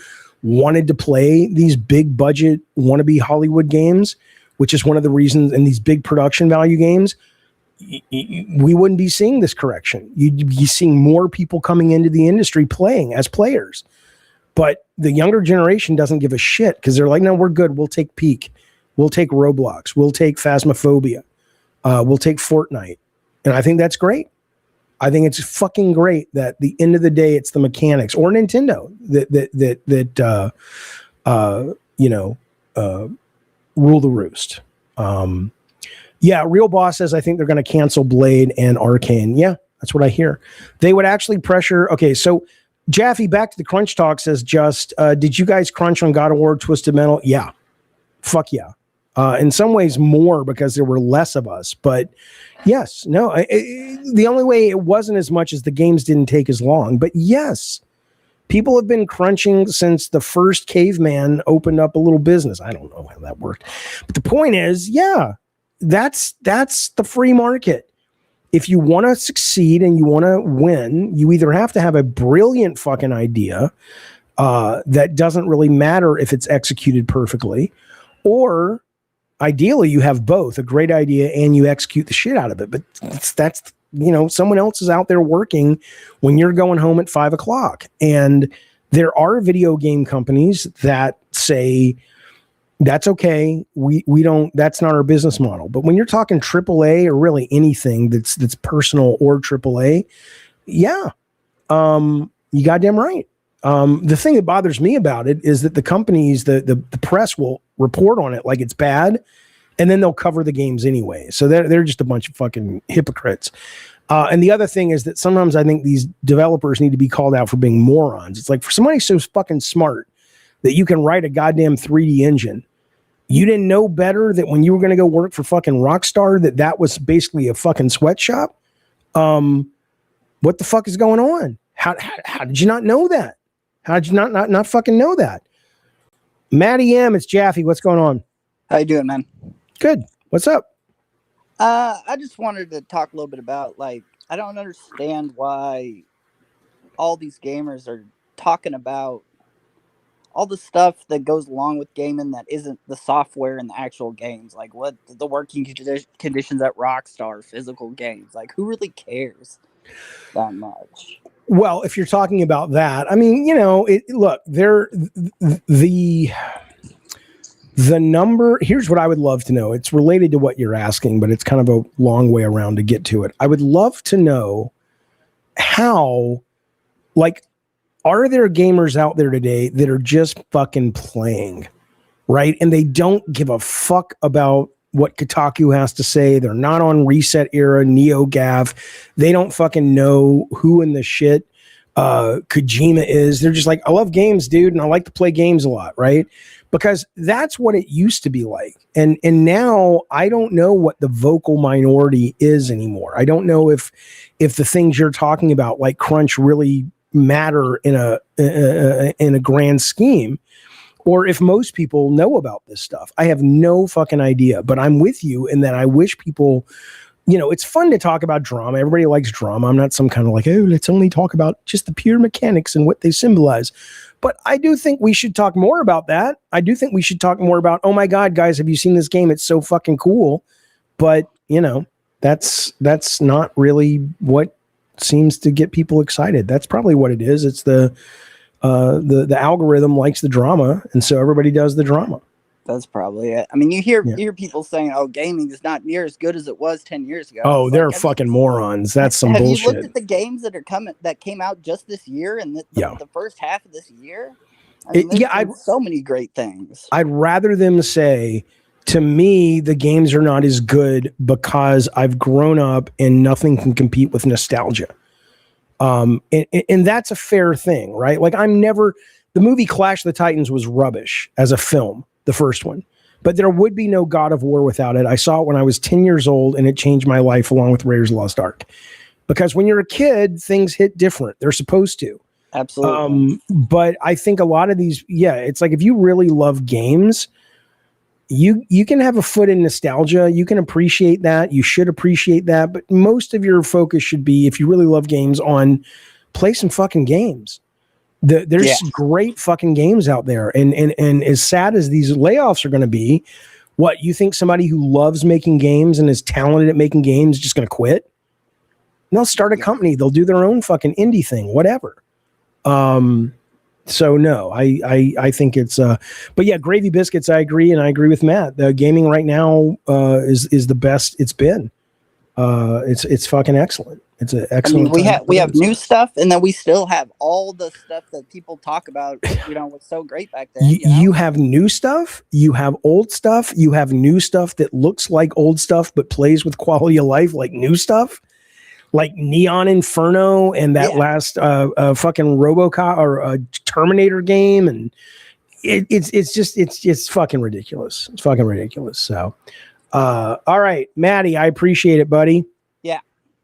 wanted to play these big budget wannabe Hollywood games, which is one of the reasons, and these big production value games, we wouldn't be seeing this correction. You'd be seeing more people coming into the industry playing as players. But the younger generation doesn't give a shit because they're like, no, we're good. We'll take Peak. We'll take Roblox. We'll take Phasmophobia. We'll take Fortnite. And I think that's great. I think it's fucking great that at the end of the day, it's the mechanics or Nintendo that rule the roost. Yeah, Real Boss says, I think they're going to cancel Blade and Arcane. Yeah, that's what I hear. They would actually pressure. Okay, so Jaffe, back to the crunch talk, says did you guys crunch on God of War Twisted Metal? Yeah. Fuck yeah. In some ways more because there were less of us. But yes, no, the only way it wasn't as much as the games didn't take as long. But yes, people have been crunching since the first caveman opened up a little business. I don't know how that worked. But the point is, yeah, that's the free market. If you want to succeed and you want to win, you either have to have a brilliant fucking idea that doesn't really matter if it's executed perfectly, or ideally you have both, a great idea and you execute the shit out of it. But that's someone else is out there working when you're going home at 5 o'clock. And there are video game companies that say, that's okay. We don't, that's not our business model. But when you're talking AAA or really anything that's personal or AAA, yeah, you goddamn right. The thing that bothers me about it is that the companies, the press will report on it like it's bad, and then they'll cover the games anyway. So they're just a bunch of fucking hypocrites. And the other thing is that sometimes I think these developers need to be called out for being morons. It's like, for somebody so fucking smart that you can write a goddamn 3D engine, you didn't know better that when you were going to go work for fucking Rockstar that was basically a fucking sweatshop? What the fuck is going on? How did you not know that? How did you not fucking know that? Matty M, it's Jaffe. What's going on? How you doing, man? Good. What's up? I just wanted to talk a little bit about, like, I don't understand why all these gamers are talking about all the stuff that goes along with gaming that isn't the software and the actual games. Like, what the working conditions at Rockstar, physical games. Like, who really cares that much? Well, if you're talking about that, I mean, look, the number, here's what I would love to know. It's related to what you're asking, but it's kind of a long way around to get to it. I would love to know how, like, are there gamers out there today that are just fucking playing, right? And they don't give a fuck about what Kotaku has to say. They're not on Reset Era, NeoGAF. They don't fucking know who in the shit Kojima is. They're just like, I love games, dude, and I like to play games a lot, right? Because that's what it used to be like. And now I don't know what the vocal minority is anymore. I don't know if the things you're talking about, like crunch, really matter in a grand scheme, or if most people know about this stuff. I have no fucking idea, but I'm with you in that I wish people, it's fun to talk about drama. Everybody likes drama. I'm not some kind of like, oh, let's only talk about just the pure mechanics and what they symbolize. But I do think we should talk more about that. I do think we should talk more about, oh my God, guys, have you seen this game? It's so fucking cool. But, that's not really what seems to get people excited. That's probably what it is. It's the algorithm likes the drama, and so everybody does the drama. That's probably it. I mean, you hear people saying, "Oh, gaming is not near as good as it was 10 years ago." Oh, they're fucking morons. That's some bullshit. Have you looked at the games that came out just this year and the first half of this year? I mean, so many great things. I'd rather them say, to me, the games are not as good because I've grown up and nothing can compete with nostalgia. And that's a fair thing, right? Like, the movie Clash of the Titans was rubbish as a film, the first one, but there would be no God of War without it. I saw it when I was 10 years old, and it changed my life along with Raiders of the Lost Ark. Because when you're a kid, things hit different. They're supposed to. Absolutely. But I think a lot of these, it's like, if you really love games, you can have a foot in nostalgia. You can appreciate that. You should appreciate that. But most of your focus should be, if you really love games, on play some fucking games. There's great fucking games out there. And as sad as these layoffs are going to be, what, you think somebody who loves making games and is talented at making games is just going to quit? And they'll start a company. They'll do their own fucking indie thing, whatever. So no, I think it's but yeah, Gravy Biscuits, I agree, and I agree with Matt. The gaming right now is the best it's been. It's fucking excellent. It's an excellent. I mean, we have new stuff, and then we still have all the stuff that people talk about. Was so great back then. You have new stuff. You have old stuff. You have new stuff that looks like old stuff but plays with quality of life like new stuff. Like Neon Inferno and that last fucking RoboCop or Terminator game, and it's fucking ridiculous. It's fucking ridiculous. So, all right, Maddie, I appreciate it, buddy. Yeah,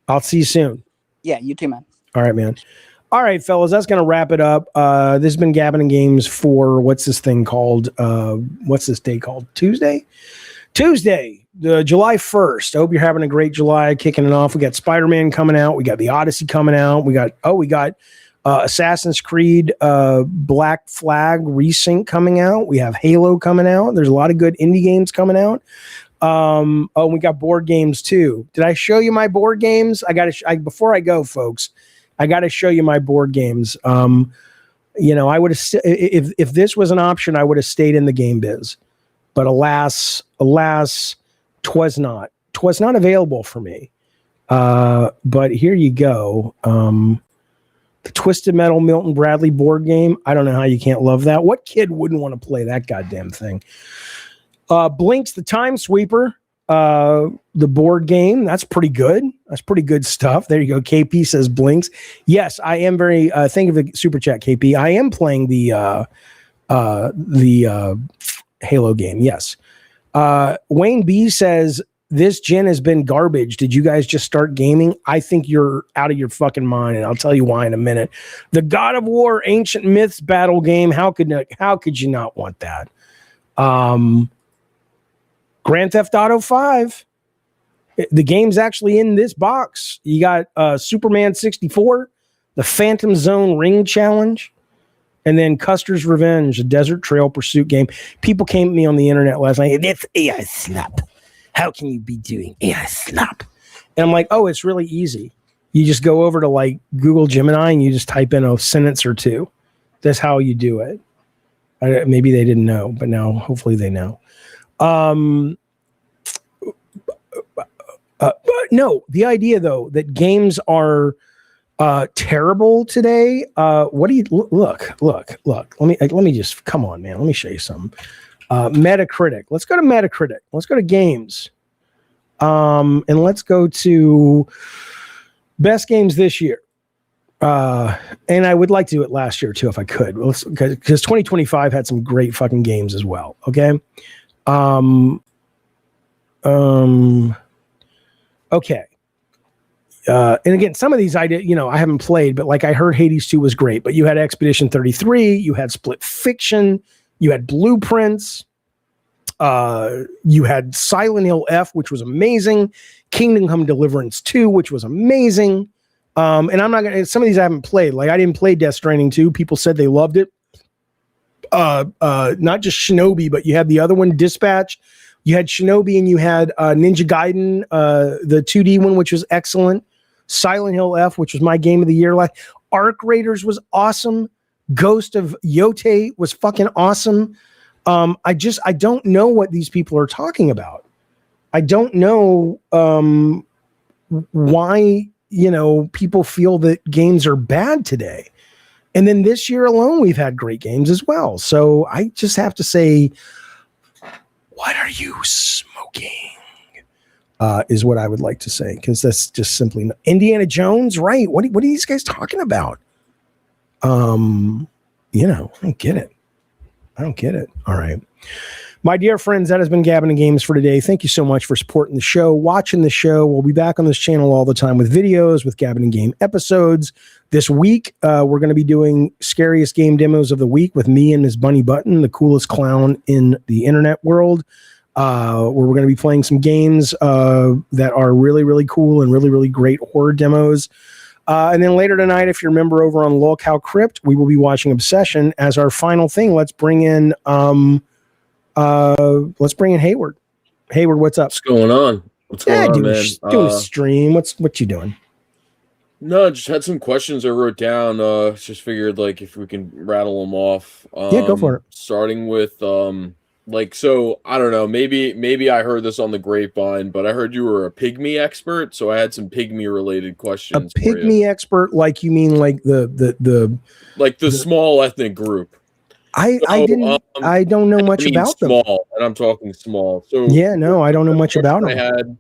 I'll see you soon. Yeah, you too, man. All right, man. All right, fellas, that's gonna wrap it up. This has been Gabbin' and Games for what's this thing called? What's this day called? Tuesday, July 1st. I hope you're having a great July, kicking it off. We got Spider-Man coming out. We got the Odyssey coming out. We got Assassin's Creed Black Flag Resync coming out. We have Halo coming out. There's a lot of good indie games coming out. We got board games too. Did I show you my board games? Before I go, folks, I got to show you my board games. I would have if this was an option, I would have stayed in the game biz, but alas, 'twas not. 'Twas not available for me. But here you go. The Twisted Metal Milton Bradley board game. I don't know how you can't love that. What kid wouldn't want to play that goddamn thing? Blinks the Time Sweeper, the board game. That's pretty good. That's pretty good stuff. There you go. KP says Blinks. Yes, I am very. Thank you for the super chat, KP. I am playing the Halo game. Yes. Wayne B says this gen has been garbage. Did you guys just start gaming? I think you're out of your fucking mind, and I'll tell you why in a minute. The God of War Ancient Myths battle game. How could you not want that? Grand Theft Auto 5. The game's actually in this box. You got Superman 64, the Phantom Zone Ring Challenge, and then Custer's Revenge, a desert trail pursuit game. People came at me on the internet last night. That's AI slap. How can you be doing AI slap? And I'm like, oh, it's really easy. You just go over to like Google Gemini and you just type in a sentence or two. That's how you do it. Maybe they didn't know, but now hopefully they know. But no, the idea though that games are terrible today. What do you look? Let me just come on, man. Let me show you something. Metacritic. Let's go to Metacritic. Let's go to games. And let's go to best games this year. And I would like to do it last year too, if I could, because 2025 had some great fucking games as well. Okay. Okay. And again, some of these I haven't played, but like I heard Hades 2 was great, but you had Expedition 33, you had Split Fiction, you had Blueprints, you had Silent Hill F, which was amazing, Kingdom Come Deliverance 2, which was amazing. And I'm not gonna, some of these I haven't played. Like I didn't play Death Stranding 2. People said they loved it. Not just Shinobi, but you had the other one, Dispatch. You had Shinobi and you had Ninja Gaiden, the 2D one, which was excellent. Silent Hill F, which was my game of the year. Like Arc Raiders was awesome. Ghost of Yote was fucking awesome. I don't know what these people are talking about. I don't know why, people feel that games are bad today. And then this year alone, we've had great games as well. So I just have to say, what are you smoking? Is what I would like to say, because that's just simply not. Indiana Jones, right? What are these guys talking about? I don't get it. All right. My dear friends, that has been Gabbin' and Games for today. Thank you so much for supporting the show, watching the show. We'll be back on this channel all the time with videos, with Gabbin' and Game episodes. This week, we're going to be doing scariest game demos of the week with me and Ms. Bunny Button, the coolest clown in the internet world. Where we're going to be playing some games that are really, really cool and really, really great horror demos. And then later tonight, if you're a member over on Lolcow Crypt, we will be watching Obsession as our final thing. Let's bring in Hayward. Hayward, what's up? What's going on? What's going on, man? Doing a stream. What you doing? No, just had some questions I wrote down. Just figured like if we can rattle them off. Yeah, go for it. Starting with so I don't know, maybe I heard this on the grapevine, but I heard you were a pygmy expert, so I had some pygmy related questions. A pygmy expert, like you mean like the small ethnic group. I don't know much about them. Small, and I'm talking small. So yeah, no, I don't know much about them. I had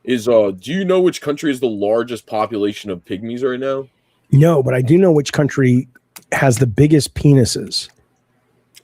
is do you know which country is the largest population of pygmies right now? No, but I do know which country has the biggest penises.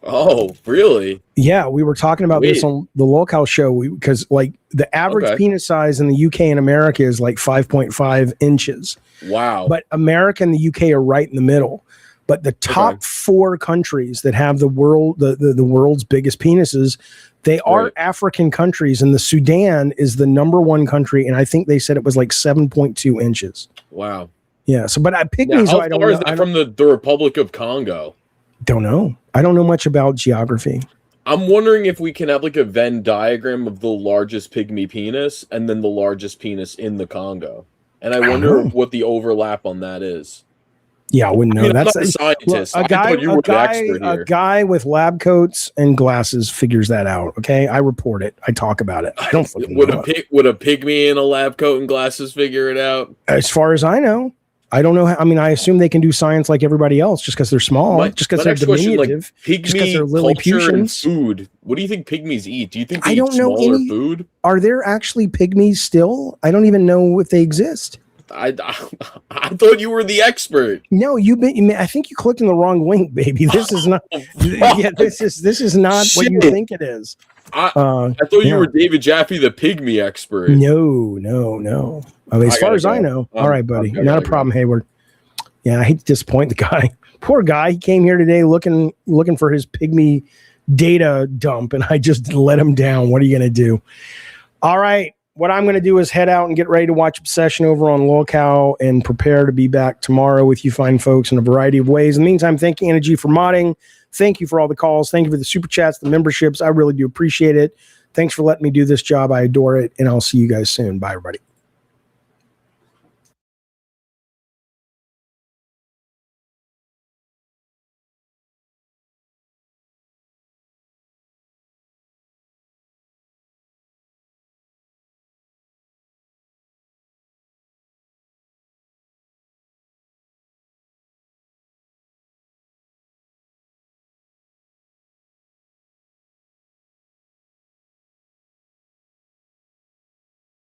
Oh, really? Yeah, we were talking about this on the Lolcow show because like the average penis size in the UK and America is like 5.5 inches. Wow. But America and the UK are right in the middle. But the top 4 countries that have the world's biggest penises, they are African countries, and the Sudan is the number 1 country, and I think they said it was like 7.2 inches. Wow. Yeah. So, but pygmies, how far is that from the Republic of Congo? Don't know. I don't know much about geography. I'm wondering if we can have like a Venn diagram of the largest pygmy penis and then the largest penis in the Congo. And I wonder what the overlap on that is. Yeah, I wouldn't know. I'm That's not a scientist. Look, a guy with lab coats and glasses figures that out. Okay, I report it. I talk about it. I don't fucking would know would a pygmy in a lab coat and glasses figure it out? As far as I know, I don't know. I mean, I assume they can do science like everybody else, just because they're small, just because they're diminutive, pygmy just because they're culture and Lilliputians. food. What do you think pygmies eat? Do you think they I don't eat know smaller any food? Are there actually pygmies still? I don't even know if they exist. I thought you were the expert. No, I think you clicked on the wrong link, baby. This is not. Yeah, this is not what you think it is. I thought you were David Jaffe, the pygmy expert. No. I mean, as far as I know. All right, buddy. Not a problem, Hayward. Yeah, I hate to disappoint the guy. Poor guy. He came here today looking for his pygmy data dump, and I just let him down. What are you going to do? All right. What I'm going to do is head out and get ready to watch Obsession over on Lolcow and prepare to be back tomorrow with you fine folks in a variety of ways. In the meantime, thank you, Energy, for modding. Thank you for all the calls. Thank you for the super chats, the memberships. I really do appreciate it. Thanks for letting me do this job. I adore it, and I'll see you guys soon. Bye, everybody.